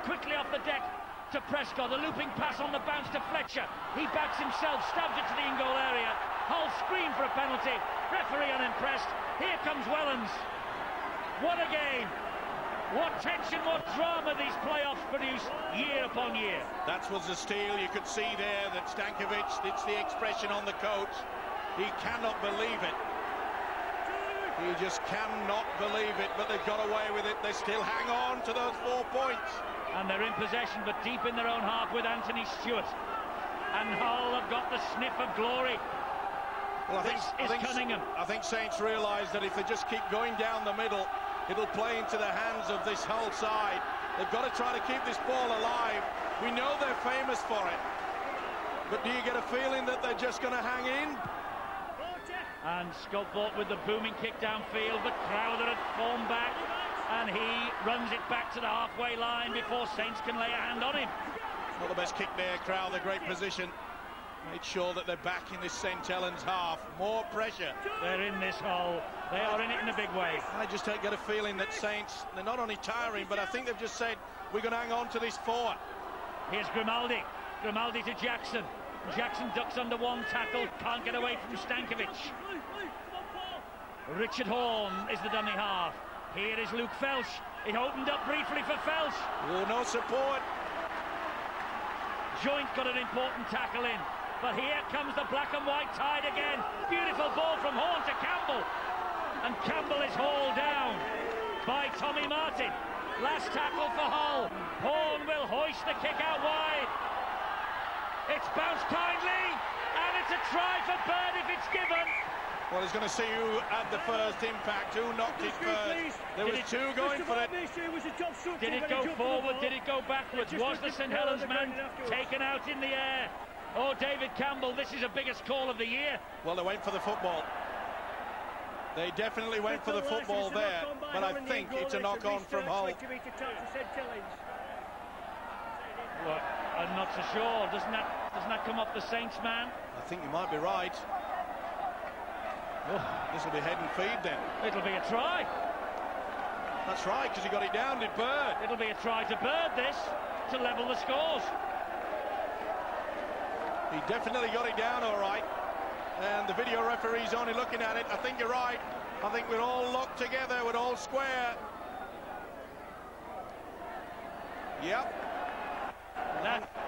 quickly off the deck to Prescott. A looping pass on the bounce to Fletcher. He backs himself, stabs it to the in-goal area. Hull scream for a penalty. Referee unimpressed. Here comes Wellens. What a game. What tension, what drama these playoffs produce year upon year. That was the steal. You could see there that Stankovic, it's the expression on the coach. He cannot believe it. He just cannot believe it, but they've got away with it. They still hang on to those 4 points. And they're in possession, but deep in their own half with Anthony Stewart. And Hull have got the sniff of glory. Well, I think Saints realise that if they just keep going down the middle, it'll play into the hands of this Hull side. They've got to try to keep this ball alive. We know they're famous for it. But do you get a feeling that they're just going to hang in? And Sculthorpe with the booming kick downfield, but Crowther had fallen back, and he runs it back to the halfway line before Saints can lay a hand on him. Not the best kick there, Crowther, great position. Made sure that they're back in this St Helens half. More pressure. They're in this hole. They are in it in a big way. I just don't get a feeling that Saints, they're not only tiring, but I think they've just said, we're going to hang on to this 4. Here's Grimaldi. Grimaldi to Jackson. Jackson ducks under one tackle, can't get away from Stankovic. Richard Horne is the dummy half. Here is Luke Felsh. It opened up briefly for Felsh. Oh, no support. Joint got an important tackle in. But here comes the black and white tide again. Beautiful ball from Horne to Campbell. And Campbell is hauled down by Tommy Martin. Last tackle for Hull. Horne will hoist the kick out wide. It's bounced kindly, and it's a try for Bird if it's given. Well, he's going to see who had the first impact, who knocked it first. There was 2 going for it. Did it go forward? Did it go backwards? Was the St Helens man taken out in the air? Oh, David Campbell, this is the biggest call of the year. Well, they went for the football. They definitely went for the football there, but I think it's a knock-on from Hull. Well, I'm not so sure. Doesn't that come off the Saints man? I think you might be right. Oh, this will be head and feed then. It'll be a try. That's right, because he got it down, did Bird. It'll be a try to Bird, this, to level the scores. He definitely got it down all right. And the video referee's only looking at it. I think you're right. I think we're all locked together. We're all square. Yep.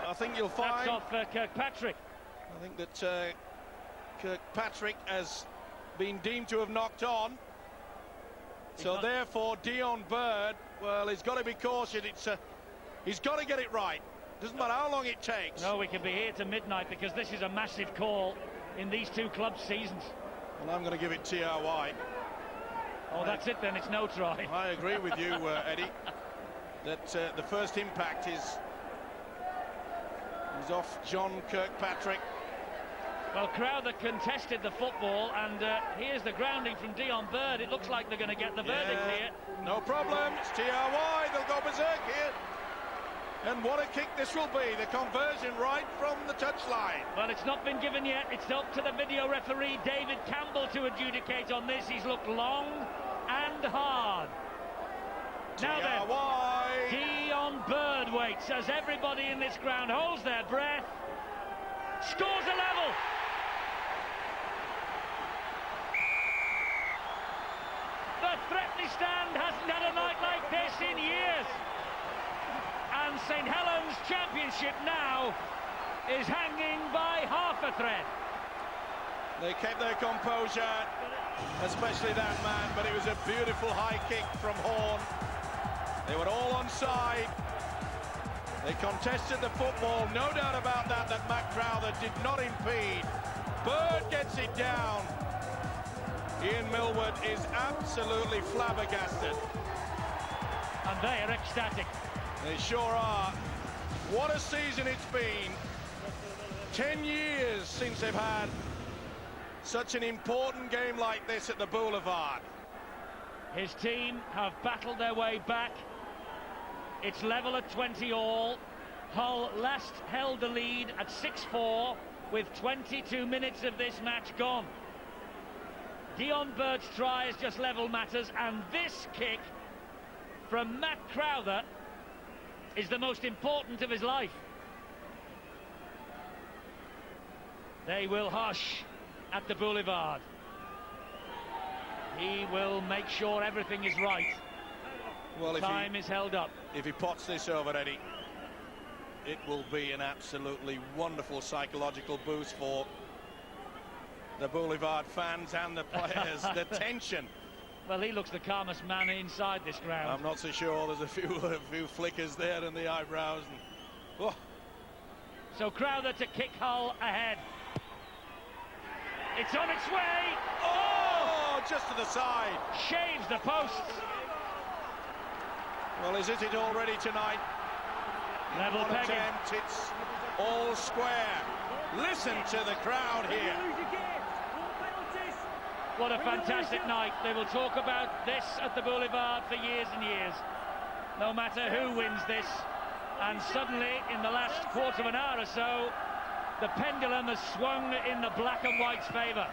I think you'll find... That's off Kirkpatrick. I think that Kirkpatrick has been deemed to have knocked on. So therefore, Dion Bird, well, he's got to be cautious. He's got to get it right. Doesn't matter how long it takes. No, we could be here to midnight because this is a massive call in these 2 club seasons. Well, I'm going to give it TRY. Oh, that's it then, it's no try. I agree with you, Eddie, that the first impact is off John Kirkpatrick. Well, Crowther contested the football, and here's the grounding from Dion Bird. It looks like they're going to get the verdict here. No problem, it's TRY, they'll go berserk here. And what a kick this will be, the conversion right from the touchline. Well, it's not been given yet. It's up to the video referee, David Campbell, to adjudicate on this. He's looked long and hard. Now then, Dion Bird waits as everybody in this ground holds their breath. Scores a level. The Threatley stand hasn't had a night like this in years. And St Helens Championship now is hanging by half a thread. They kept their composure, especially that man, but it was a beautiful high kick from Horne. They were all on side. They contested the football, no doubt about that, that Matt Crowther did not impede. Bird gets it down. Ian Millward is absolutely flabbergasted. And they are ecstatic. They sure are. What a season it's been. 10 years since they've had such an important game like this at the Boulevard. His team have battled their way back. It's level at 20-all. Hull last held the lead at 6-4 with 22 minutes of this match gone. Dion Bird's try has just level matters, and this kick from Matt Crowther is the most important of his life. They will hush at the Boulevard. He will make sure everything is right. Well, time is held up. If he pots this over, Eddie, it will be an absolutely wonderful psychological boost for the Boulevard fans and the players. The tension. Well, he looks the calmest man inside this ground. I'm not so sure. There's a few flickers there in the eyebrows. And, oh. So Crowther to kick Hull ahead. It's on its way. Oh, just to the side. Shaves the posts. Well, is it already tonight? Level One pegging. attempt, it's all square. Listen to the crowd here. What a fantastic night. They will talk about this at the Boulevard for years and years. No matter who wins this. And suddenly, in the last quarter of an hour or so, the pendulum has swung in the black and white's favour.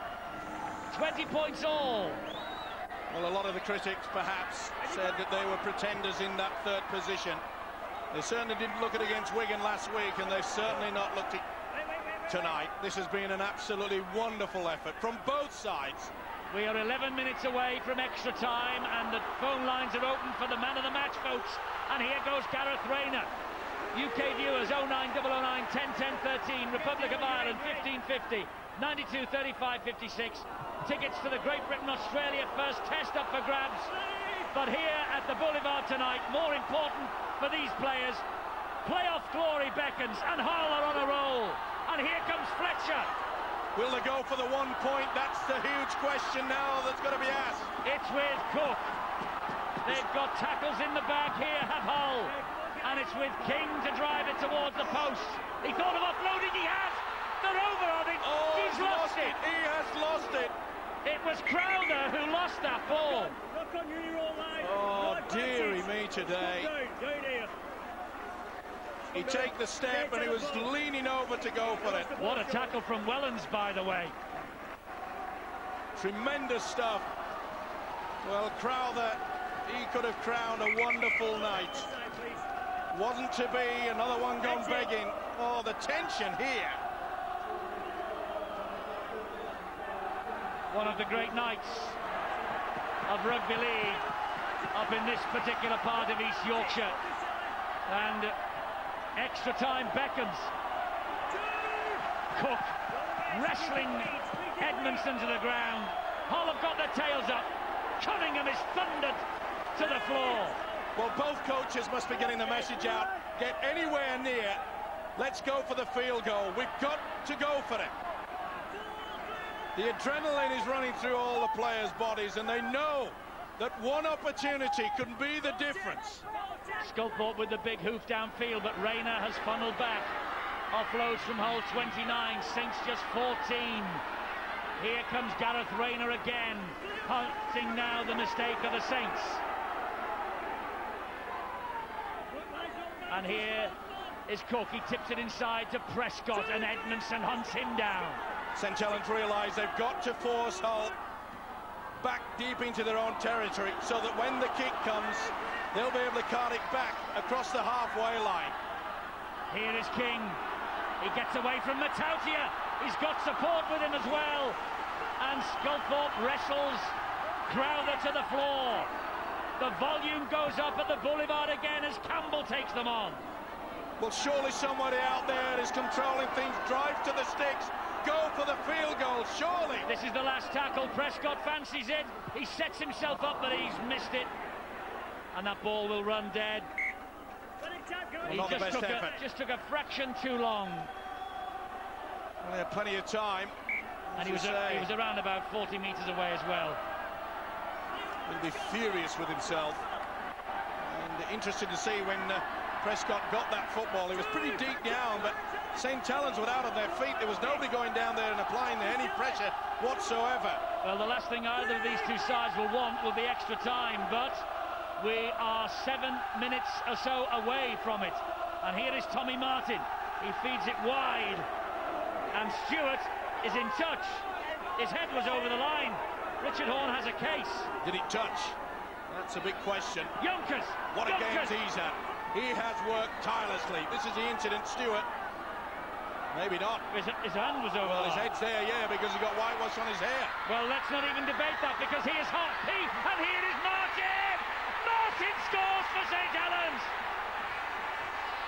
20 points all. Well, a lot of the critics perhaps said that they were pretenders in that third position. They certainly didn't look it against Wigan last week, and they've certainly not looked it tonight. This has been an absolutely wonderful effort from both sides. We are 11 minutes away from extra time, and the phone lines are open for the man of the match votes. And here goes Gareth Rayner. UK viewers 09009 10 10 13, Republic of Ireland 1550 92 35 56. Tickets to the Great Britain-Australia first test up for grabs. But here at the Boulevard tonight, more important for these players, playoff glory beckons, and Hull are on a roll. And here comes Fletcher. Will they go for the 1 point? That's the huge question now that's got to be asked. It's with Cook. They've got tackles in the bag here, have Hull. And it's with King to drive it towards the post. He thought of offloading, he has. They're over on it. Oh, he's lost it. He has lost it. It was Crowther who lost that ball. Oh, dearie me today. He take the step and he was leaning over to go for it. What a tackle from Wellens, by the way. Tremendous stuff. Well, Crowther, he could have crowned a wonderful night. Wasn't to be, another one gone begging. Oh, the tension here. One of the great nights of rugby league up in this particular part of East Yorkshire. And extra time beckons. Cook wrestling Edmondson to the ground. Hull have got their tails up. Cunningham is thundered to the floor. Well, both coaches must be getting the message out. Get anywhere near. Let's go for the field goal. We've got to go for it. The adrenaline is running through all the players' bodies, and they know that one opportunity could be the difference. Sculthorpe with the big hoof downfield, but Rayner has funneled back. Offloads from hole 29, Saints just 14. Here comes Gareth Rayner again, hunting now the mistake of the Saints. And here is Cook, he tips it inside to Prescott, and Edmondson hunts him down. St Helens realise they've got to force Hull back deep into their own territory so that when the kick comes, they'll be able to cart it back across the halfway line. Here is King. He gets away from Matautia. He's got support with him as well. And Sculthorpe wrestles Crowther to the floor. The volume goes up at the Boulevard again as Campbell takes them on. Well, surely somebody out there is controlling things. Drive to the sticks. Go for the field goal, surely. This is the last tackle. Prescott fancies it. He sets himself up, but he's missed it. And that ball will run dead. Well, not the best effort. Just took a fraction too long. Well, they had plenty of time. And he was around about 40 metres away as well. He'll be furious with himself. And interested to see when Prescott got that football. He was pretty deep down, but St. Helens were out on their feet. There was nobody going down there and applying any pressure whatsoever. Well, the last thing either of these two sides will want will be extra time, but we are 7 minutes or so away from it. And here is Tommy Martin. He feeds it wide. And Stewart is in touch. His head was over the line. Richard Horne has a case. Did it touch? That's a big question. Yonkers! What a game he's had. He has worked tirelessly. This is the incident, Stewart. Maybe not. His hand was over. Well, his head's there, yeah, because he got whitewash on his hair. Well, let's not even debate that, because he is hot. And here is Martin! Martin scores for St. Helens!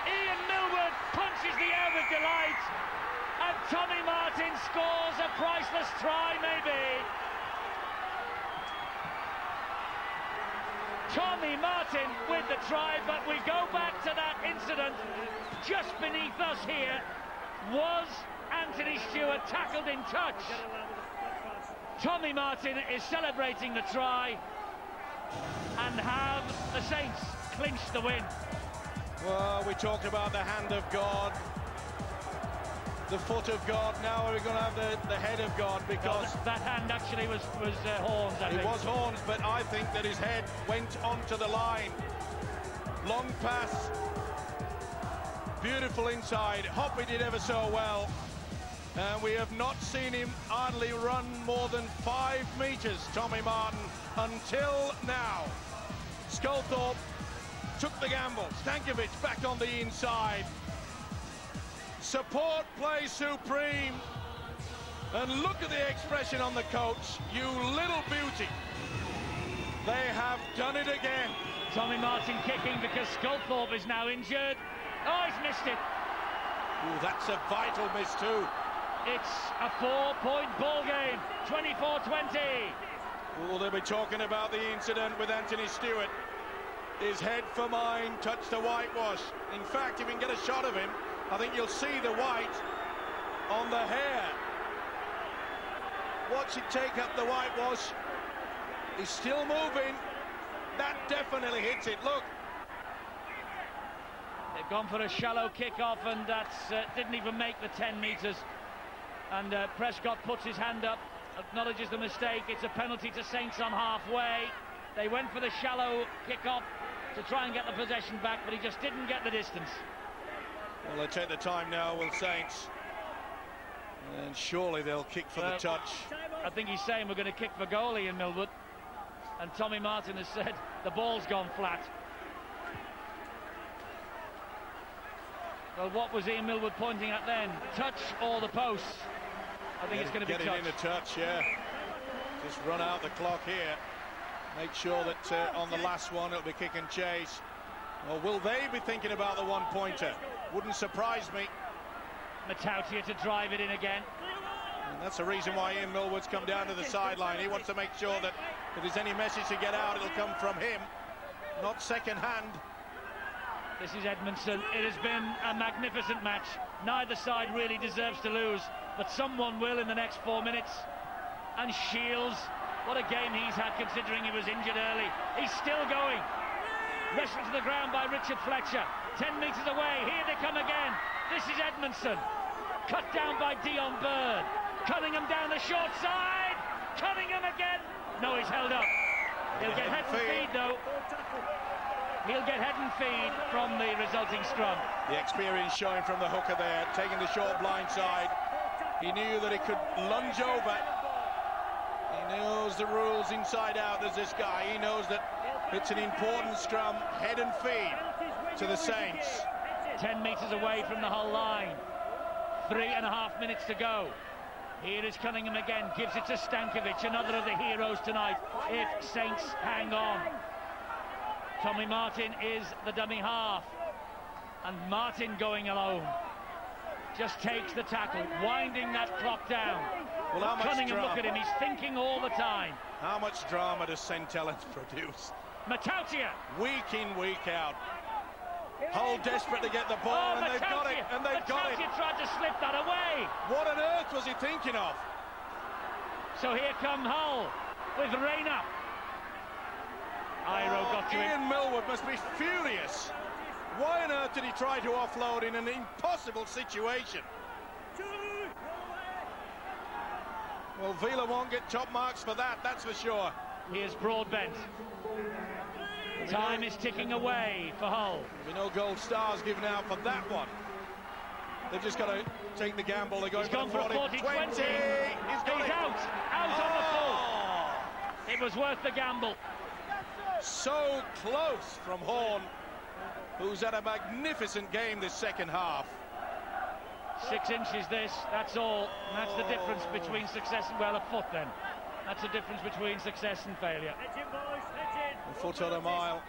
Ian Millward punches the air with delight. And Tommy Martin scores a priceless try, maybe. Tommy Martin with the try, but we go back to that incident just beneath us here. Was Anthony Stewart tackled in touch? Tommy Martin is celebrating the try, and have the Saints clinched the win. Well, we talked about the hand of God, the foot of God. Now we're going to have the head of God, because that hand actually was Horne's, I think. It was Horne's, but I think that his head went onto the line. Long pass, beautiful inside. Hoppy did ever so well, and we have not seen him hardly run more than 5 metres, Tommy Martin, until now. Sculthorpe took the gamble. Stankovic back on the inside. Support plays supreme, and look at the expression on the coach. You little beauty. They have done it again. Tommy Martin kicking because Sculthorpe is now injured. Oh, he's missed it. Ooh, that's a vital miss too. It's a 4-point ball game, 24-20. Well, they'll be talking about the incident with Anthony Stewart. His head for mine touched the whitewash. In fact, if you can get a shot of him, I think you'll see the white on the hair. Watch it take up the whitewash. He's still moving. That definitely hits it. Look. They've gone for a shallow kick-off, and that didn't even make the 10 metres. And Prescott puts his hand up, acknowledges the mistake. It's a penalty to Saints on halfway. They went for the shallow kick-off to try and get the possession back, but he just didn't get the distance. Well, they take the time now, will Saints. And surely they'll kick for the touch. I think he's saying we're going to kick for goalie in Millwood. And Tommy Martin has said the ball's gone flat. Well, what was Ian Millwood pointing at then? Touch or the post? I think it's going to be touch. Get it in a touch, yeah. Just run out the clock here. Make sure that on the last one it'll be kick and chase. Or will they be thinking about the one-pointer? Wouldn't surprise me. Matautia to drive it in again. And that's the reason why Ian Millwood's come down to the sideline. He wants to make sure that if there's any message to get out, it'll come from him, not second hand. This is Edmondson. It has been a magnificent match. Neither side really deserves to lose, but someone will in the next 4 minutes. And Shields, what a game he's had considering he was injured early. He's still going. Wrestled to the ground by Richard Fletcher. 10 metres away. Here they come again. This is Edmondson. Cut down by Dion Bird. Cunningham down the short side. Cunningham again. No, he's held up. He'll get head and feed, though. He'll get head and feed from the resulting scrum. The experience showing from the hooker there, taking the short blind side. He knew that he could lunge over. He knows the rules inside out as this guy. He knows that it's an important scrum, head and feed to the Saints. 10 metres away from the whole line. 3.5 minutes to go. Here is Cunningham again, gives it to Stankovic, another of the heroes tonight, if Saints hang on. Tommy Martin is the dummy half. And Martin going alone. Just takes the tackle, winding that clock down. Well, how much Cunningham, drama? look at him, he's thinking all the time. How much drama does St. Helens produce? Matautia. Week in, week out. Hull desperate to get the ball, and they've got it, and they've got it. Tried to slip that away. What on earth was he thinking of? So here come Hull with Rayner. Iro got to Ian him. Millwood must be furious. Why on earth did he try to offload in an impossible situation? Well, Vila won't get top marks for that, that's for sure. Here's Broadbent. Time is ticking away for Hull. There'll be no gold stars given out for that one. They've just got to take the gamble. They're going for a 40-20. He's got He's out on the full. It was worth the gamble. So close from Horn, who's had a magnificent game this second half. 6 inches this, that's all. And that's the difference between success and, well, a foot then. That's the difference between success and failure. A foot on a mile.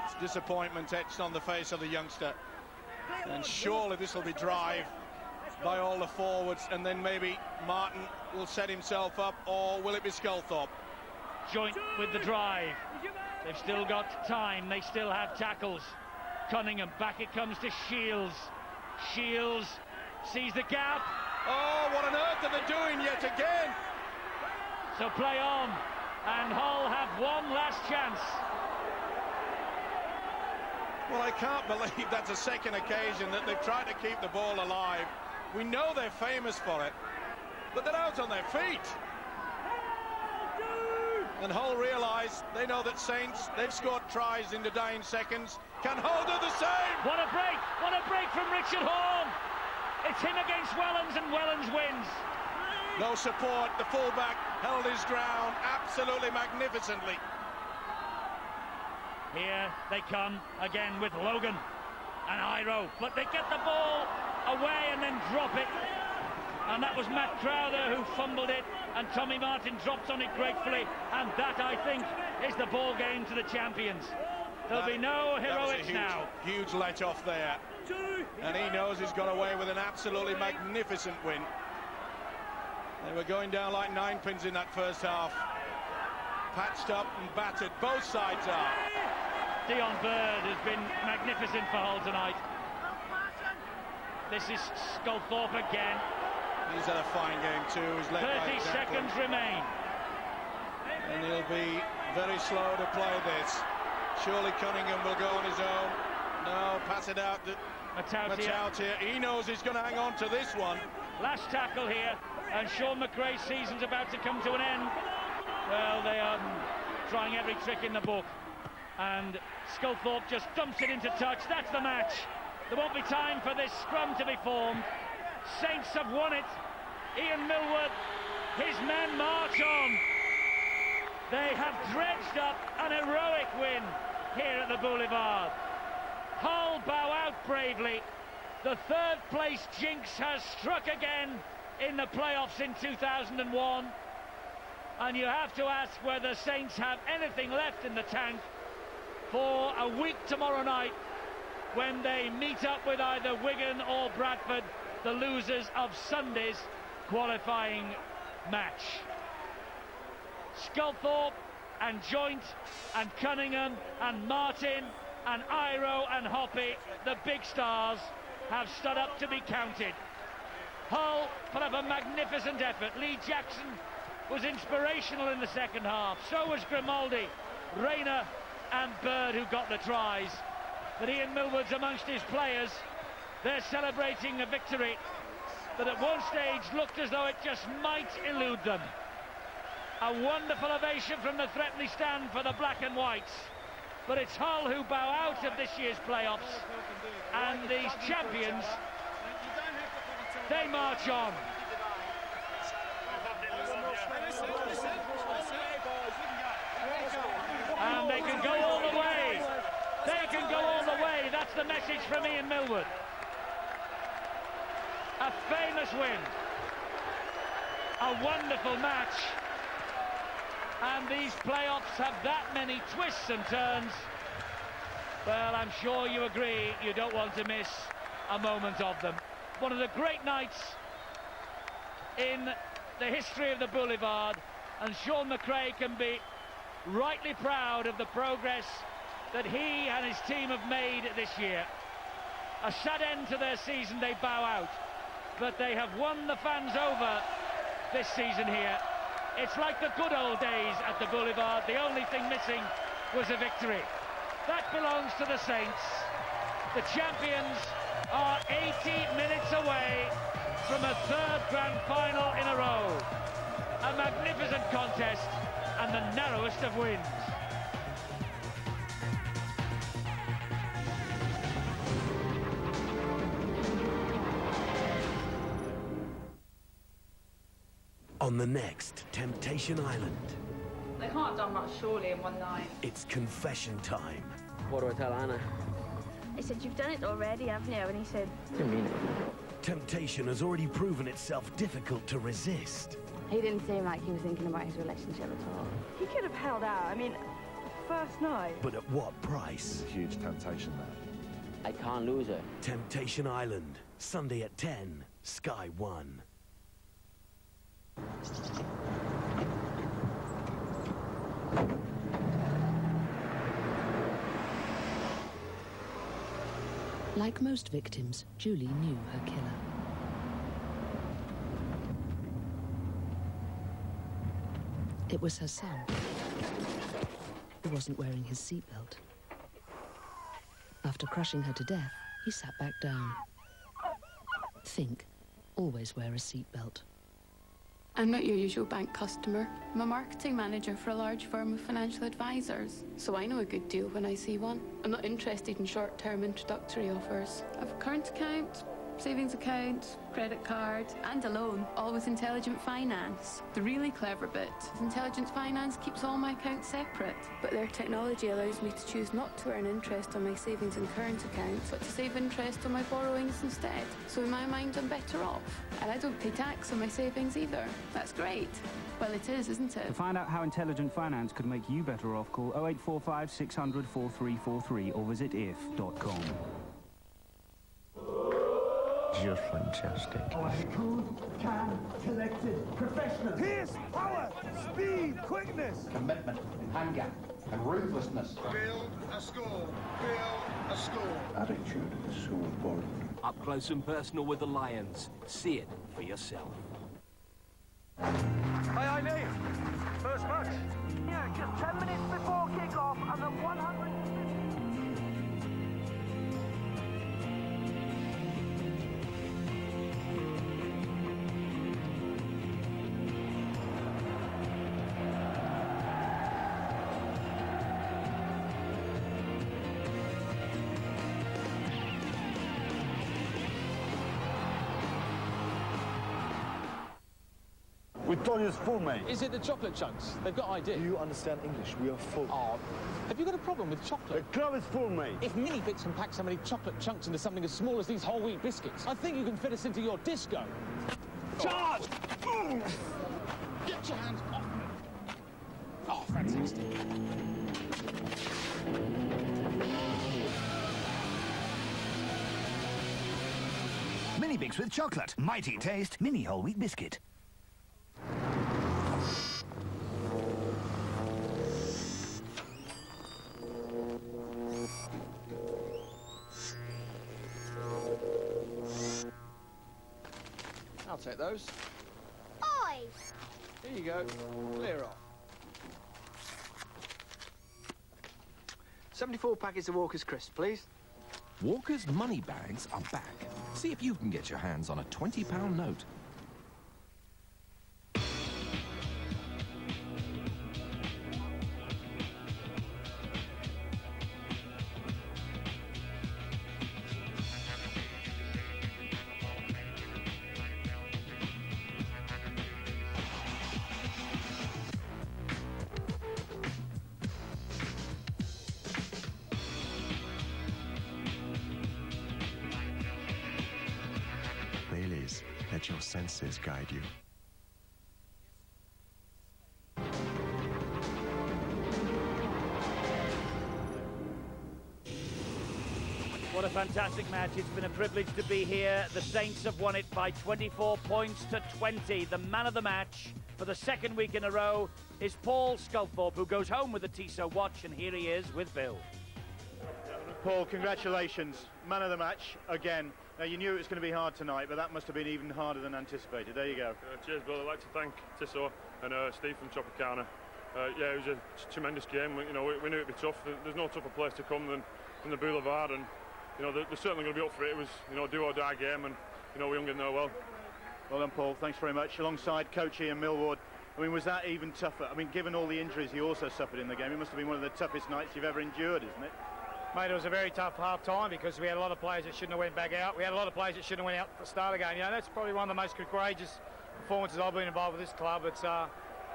It's disappointment etched on the face of the youngster. And surely this will be drive by all the forwards, and then maybe Martin will set himself up, or will it be Sculthorpe? Joint with the drive. They've still got time, they still have tackles. Cunningham, back it comes to Shields. Shields sees the gap. Oh, what on earth are they doing yet again? So play on, and Hull have one last chance. Well, I can't believe that's a second occasion that they've tried to keep the ball alive. We know they're famous for it, but they're out on their feet. And Hull realise they know that Saints, they've scored tries in the dying seconds. Can Hull do the same? What a break from Richard Horn. It's him against Wellens, and Wellens wins. No support, the fullback held his ground absolutely magnificently. Here they come again with Logan and Iro, but they get the ball away and then drop it. And that was Matt Crowther who fumbled it, and Tommy Martin drops on it gratefully, and that, I think, is the ball game to the champions. There'll be no heroics now. Huge let-off there. And he knows he's got away with an absolutely magnificent win. They were going down like ninepins in that first half. Patched up and battered, both sides are. Dion Bird has been magnificent for Hull tonight. This is Sculthorpe again. He's had a fine game too. He's led 30 seconds remain. And he'll be very slow to play this. Surely Cunningham will go on his own. No, pass it out to Matautia. He knows he's going to hang on to this one. Last tackle here, and Sean McRae's season's about to come to an end. Well, they are trying every trick in the book, and Sculthorpe just dumps it into touch. That's the match. There won't be time for this scrum to be formed. Saints have won it. Ian Millwood, his men march on. They have dredged up an heroic win here at the Boulevard. Hull bow out bravely. The third place jinx has struck again in the playoffs in 2001. And you have to ask whether Saints have anything left in the tank for a week tomorrow night when they meet up with either Wigan or Bradford, the losers of Sunday's qualifying match. Sculthorpe and Joint and Cunningham and Martin and Iro and Hoppy, the big stars, have stood up to be counted. Hull put up a magnificent effort. Lee Jackson was inspirational in the second half. So was Grimaldi, Rayner and Bird, who got the tries. But Ian Millwood's amongst his players. They're celebrating a victory that at one stage looked as though it just might elude them. A wonderful ovation from the Threateney stand for the black and whites. But it's Hull who bow out of this year's playoffs. And these champions, they march on. And they can go all the way. They can go all the way. That's the message from Ian Millwood. A famous win. A wonderful match. And these playoffs have that many twists and turns. Well, I'm sure you agree, you don't want to miss a moment of them. One of the great nights in the history of the Boulevard, and Sean McRae can be rightly proud of the progress that he and his team have made this year. A sad end to their season, they bow out. But they have won the fans over this season here. It's like the good old days at the Boulevard. The only thing missing was a victory. That belongs to the Saints. The champions are 80 minutes away from a third grand final in a row. A magnificent contest and the narrowest of wins. On the next Temptation Island, They can't have done much surely in one night. it's confession time. What do I tell Anna? I said, you've done it already, haven't you? And he said, Didn't mean it. Temptation has already proven itself difficult to resist. he didn't seem like he was thinking about his relationship at all. He could have held out. I mean, first night. But at what price? Huge temptation there. I can't lose her. Temptation Island, Sunday at 10, Sky 1. Like most victims, Julie knew her killer. It was her son, who wasn't wearing his seatbelt. After crushing her to death, he sat back down. Think, always wear a seatbelt. I'm not your usual bank customer. I'm a marketing manager for a large firm of financial advisors, so I know a good deal when I see one. I'm not interested in short-term introductory offers. I have a current account, savings account, credit card, and a loan, all with Intelligent Finance. The really clever bit is Intelligent Finance keeps all my accounts separate, but their technology allows me to choose not to earn interest on my savings and current accounts, but to save interest on my borrowings instead. So in my mind, I'm better off. And I don't pay tax on my savings either. That's great. Well, it is, isn't it? To find out how Intelligent Finance could make you better off, call 0845 600 4343 or visit if.com. Just fantastic. Cool, calm, collected, professional. Pierce, power, speed, quickness. Commitment, hunger, and ruthlessness. Build a score. Build a score. Attitude is so important. Up close and personal with the Lions. See it for yourself. Aye, mate. First match. Yeah, just 10 minutes before kick-off and the 150... We told you it's full, mate. Is it the chocolate chunks? They've got ideas. Do you understand English? We are full. Oh, have you got a problem with chocolate? The club is full, mate. If Mini Bits can pack so many chocolate chunks into something as small as these whole wheat biscuits, I think you can fit us into your disco. Charge! Get your hands off me. Oh, fantastic. Mini Bix with chocolate. Mighty taste. Mini whole wheat biscuit. I'll take those. Oi! Here you go. Clear off. 74 packets of Walker's Crisps, please. Walker's money bags are back. See if you can get your hands on a £20 note. Baileys, let your senses guide you. What a fantastic match. It's been a privilege to be here. The Saints have won it by 24 points to 20. The man of the match for the second week in a row is Paul Sculthorpe, who goes home with the Tissot watch, and here he is with Bill. Paul, congratulations. Man of the match again. Now, you knew it was going to be hard tonight, but that must have been even harder than anticipated. There you go. Cheers, Bill. I'd like to thank Tissot and Steve from Tropicana. Yeah, it was a tremendous game. We knew it'd be tough. There's no tougher place to come than the Boulevard, and they're certainly going to be up for it. It was a do or die game, and we hung in there well. Well done, Paul. Thanks very much. Alongside coach Ian Millward. I mean, was that even tougher? I mean, given all the injuries he also suffered in the game, it must have been one of the toughest nights you've ever endured, isn't it? Mate, it was a very tough half-time because we had a lot of players that shouldn't have went back out. We had a lot of players that shouldn't have went out at the start of the game. That's probably one of the most courageous performances I've been involved with this club. It's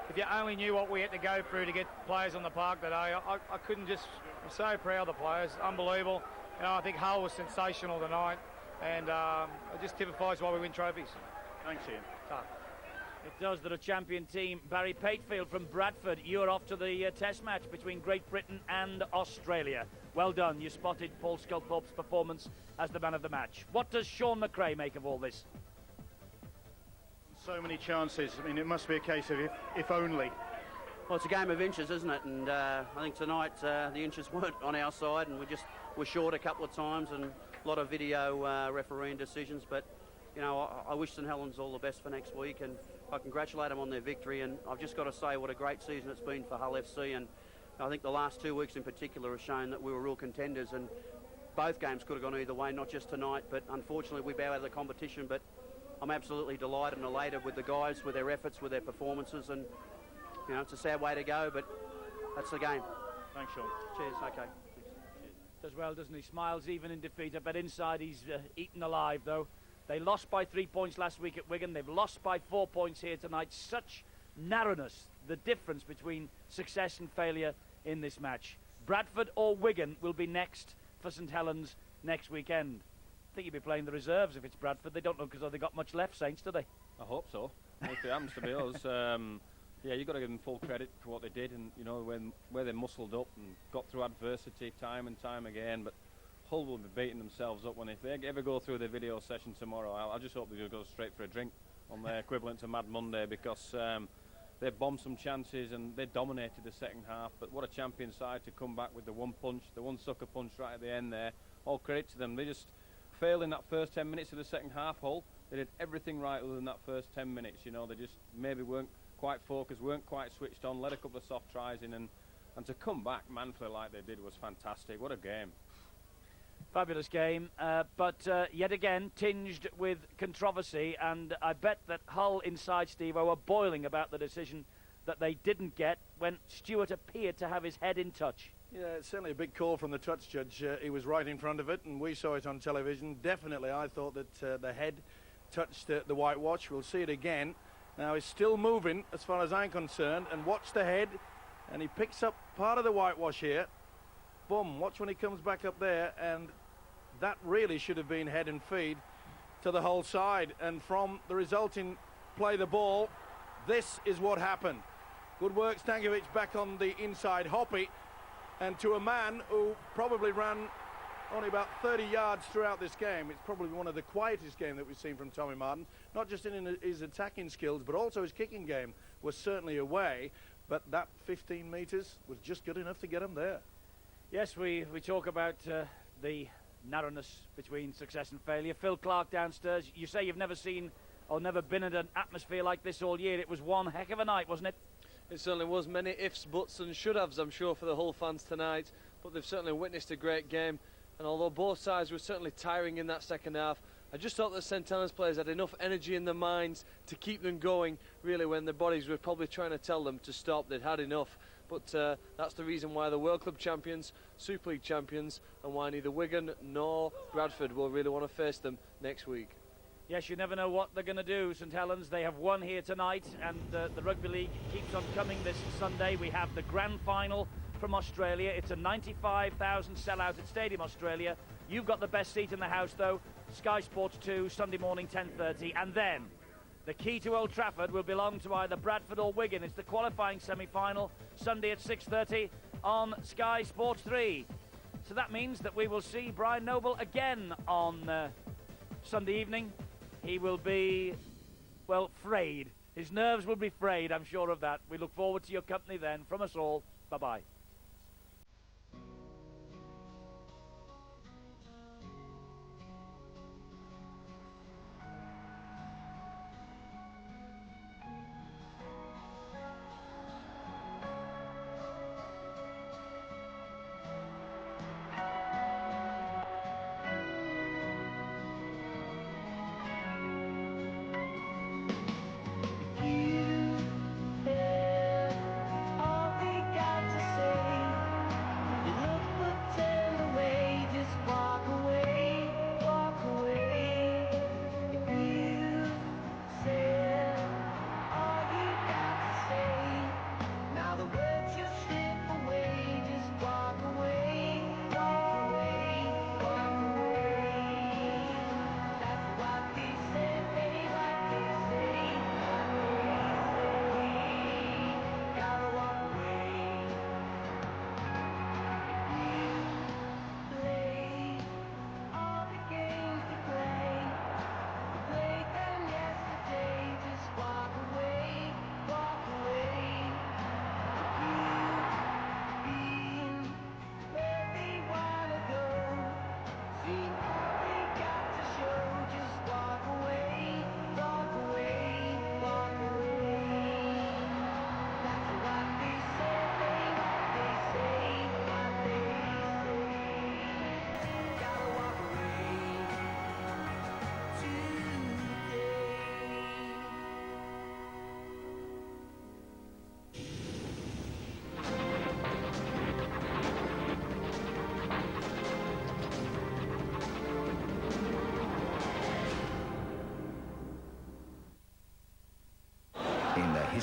if you only knew what we had to go through to get players on the park today, I couldn't just... I'm so proud of the players. Unbelievable. I think Hull was sensational tonight, and it just typifies why we win trophies. Thanks, Ian. It does. That a champion team. Barry Patefield from Bradford, you're off to the test match between Great Britain and Australia. Well done. You spotted Paul Sculthorpe's performance as the man of the match. What does Sean McRae make of all this? So many chances. I mean, it must be a case of if only. Well, it's a game of inches, isn't it? And I think tonight the inches weren't on our side, and we just were short a couple of times, and a lot of video refereeing decisions. But I wish St Helens all the best for next week, and I congratulate them on their victory. And I've just got to say what a great season it's been for Hull FC, and I think the last 2 weeks in particular have shown that we were real contenders, and both games could have gone either way, not just tonight, but unfortunately we bowed out of the competition. But I'm absolutely delighted and elated with the guys, with their efforts, with their performances, and it's a sad way to go, but that's the game. Thanks, Sean. Cheers. Okay. Does well, doesn't he? Smiles even in defeat. I bet inside he's eaten alive, though. They lost by 3 points last week at Wigan. They've lost by 4 points here tonight. Such narrowness, the difference between success and failure in this match. Bradford or Wigan will be next for St Helens next weekend. I think you'll be playing the reserves if it's Bradford. They don't look as though they've got much left, Saints, do they? I hope so. If it happens to be us, yeah, you've got to give them full credit for what they did, and where they muscled up and got through adversity time and time again. But Hull will be beating themselves up if they ever go through the video session tomorrow. I just hope they just go straight for a drink on their equivalent to Mad Monday, because they bombed some chances and they dominated the second half. But what a champion side to come back with the one punch, the one sucker punch right at the end there. All credit to them. They just failed in that first 10 minutes of the second half, Hull. They did everything right other than that first 10 minutes. They just maybe weren't quite focused, weren't quite switched on, let a couple of soft tries in, and to come back manfully like they did was fantastic. What a game. Fabulous game, but yet again tinged with controversy, and I bet that Hull inside, Steve-O, were boiling about the decision that they didn't get when Stewart appeared to have his head in touch. Yeah, it's certainly a big call from the touch judge. He was right in front of it, and we saw it on television. Definitely, I thought that the head touched the whitewash. We'll see it again. Now, he's still moving, as far as I'm concerned, and watch the head, and he picks up part of the whitewash here. Boom, watch when he comes back up there, and that really should have been head and feed to the whole side. And from the resulting play the ball, this is what happened. Good work, Stankovic back on the inside, Hoppy, and to a man who probably ran only about 30 yards throughout this game. It's probably one of the quietest games that we've seen from Tommy Martin, not just in his attacking skills, but also his kicking game was certainly away. But that 15 metres was just good enough to get him there. Yes, we talk about the narrowness between success and failure. Phil Clark downstairs, you say you've never seen or never been in an atmosphere like this all year. It was one heck of a night, wasn't it? It certainly was. Many ifs, buts and should-haves, I'm sure, for the Hull fans tonight, but they've certainly witnessed a great game. And although both sides were certainly tiring in that second half, I just thought the St Helens players had enough energy in their minds to keep them going, really, when their bodies were probably trying to tell them to stop. They'd had enough. But that's the reason why the World Club champions, Super League champions, and why neither Wigan nor Bradford will really want to face them next week. Yes, you never know what they're going to do, St Helens. They have won here tonight, and the Rugby League keeps on coming this Sunday. We have the grand final from Australia. It's a 95,000 sellout at Stadium Australia. You've got the best seat in the house, though. Sky Sports 2, Sunday morning, 10:30. And then the key to Old Trafford will belong to either Bradford or Wigan. It's the qualifying semi-final, Sunday at 6:30 on Sky Sports 3. So that means that we will see Brian Noble again on Sunday evening. He will be, well, frayed. His nerves will be frayed, I'm sure of that. We look forward to your company then. From us all, bye-bye.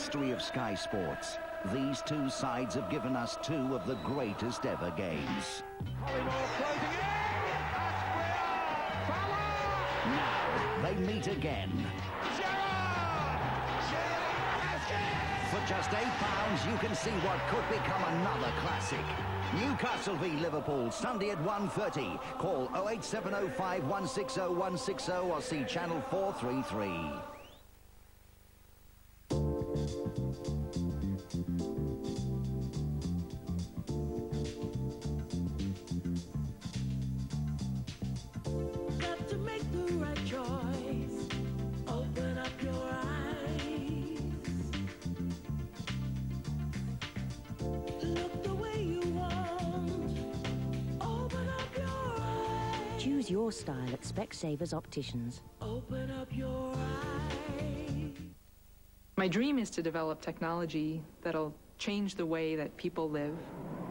history of Sky Sports, these two sides have given us two of the greatest ever games. Now they meet again. For just £8, you can see what could become another classic. Newcastle v Liverpool, Sunday at 1:30. Call 08705 160 160 or see Channel 433. Got to make the right choice. Open up your eyes. Look the way you want. Open up your eyes. Choose your style at Specsavers Opticians. Open up your eyes. My dream is to develop technology that'll change the way that people live.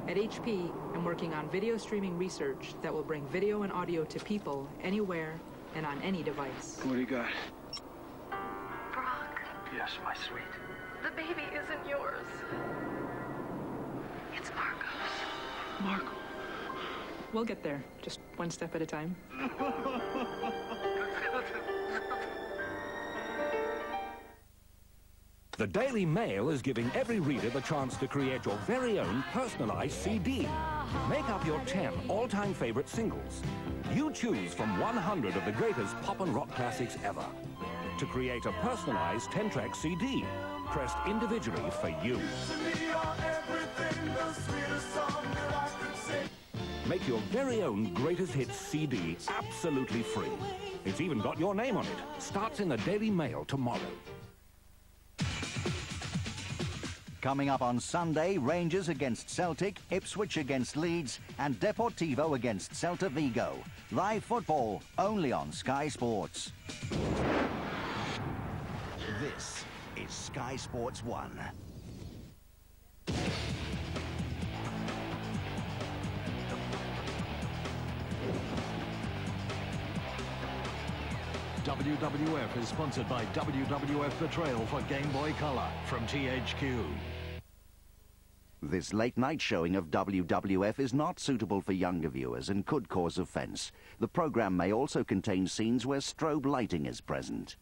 At HP, I'm working on video streaming research that will bring video and audio to people anywhere and on any device. What do you got? Brock, Yes, my sweet. the baby isn't yours. It's Marco's. Marco. We'll get there, just one step at a time. The Daily Mail is giving every reader the chance to create your very own personalized CD. Make up your 10 all-time favorite singles. You choose from 100 of the greatest pop and rock classics ever. To create a personalized 10-track CD, pressed individually for you. Make your very own greatest hits CD absolutely free. It's even got your name on it. Starts in the Daily Mail tomorrow. Coming up on Sunday, Rangers against Celtic, Ipswich against Leeds, and Deportivo against Celta Vigo. Live football, only on Sky Sports. This is Sky Sports 1. WWF is sponsored by WWF Betrayal for Game Boy Color from THQ. This late-night showing of WWF is not suitable for younger viewers and could cause offence. The programme may also contain scenes where strobe lighting is present.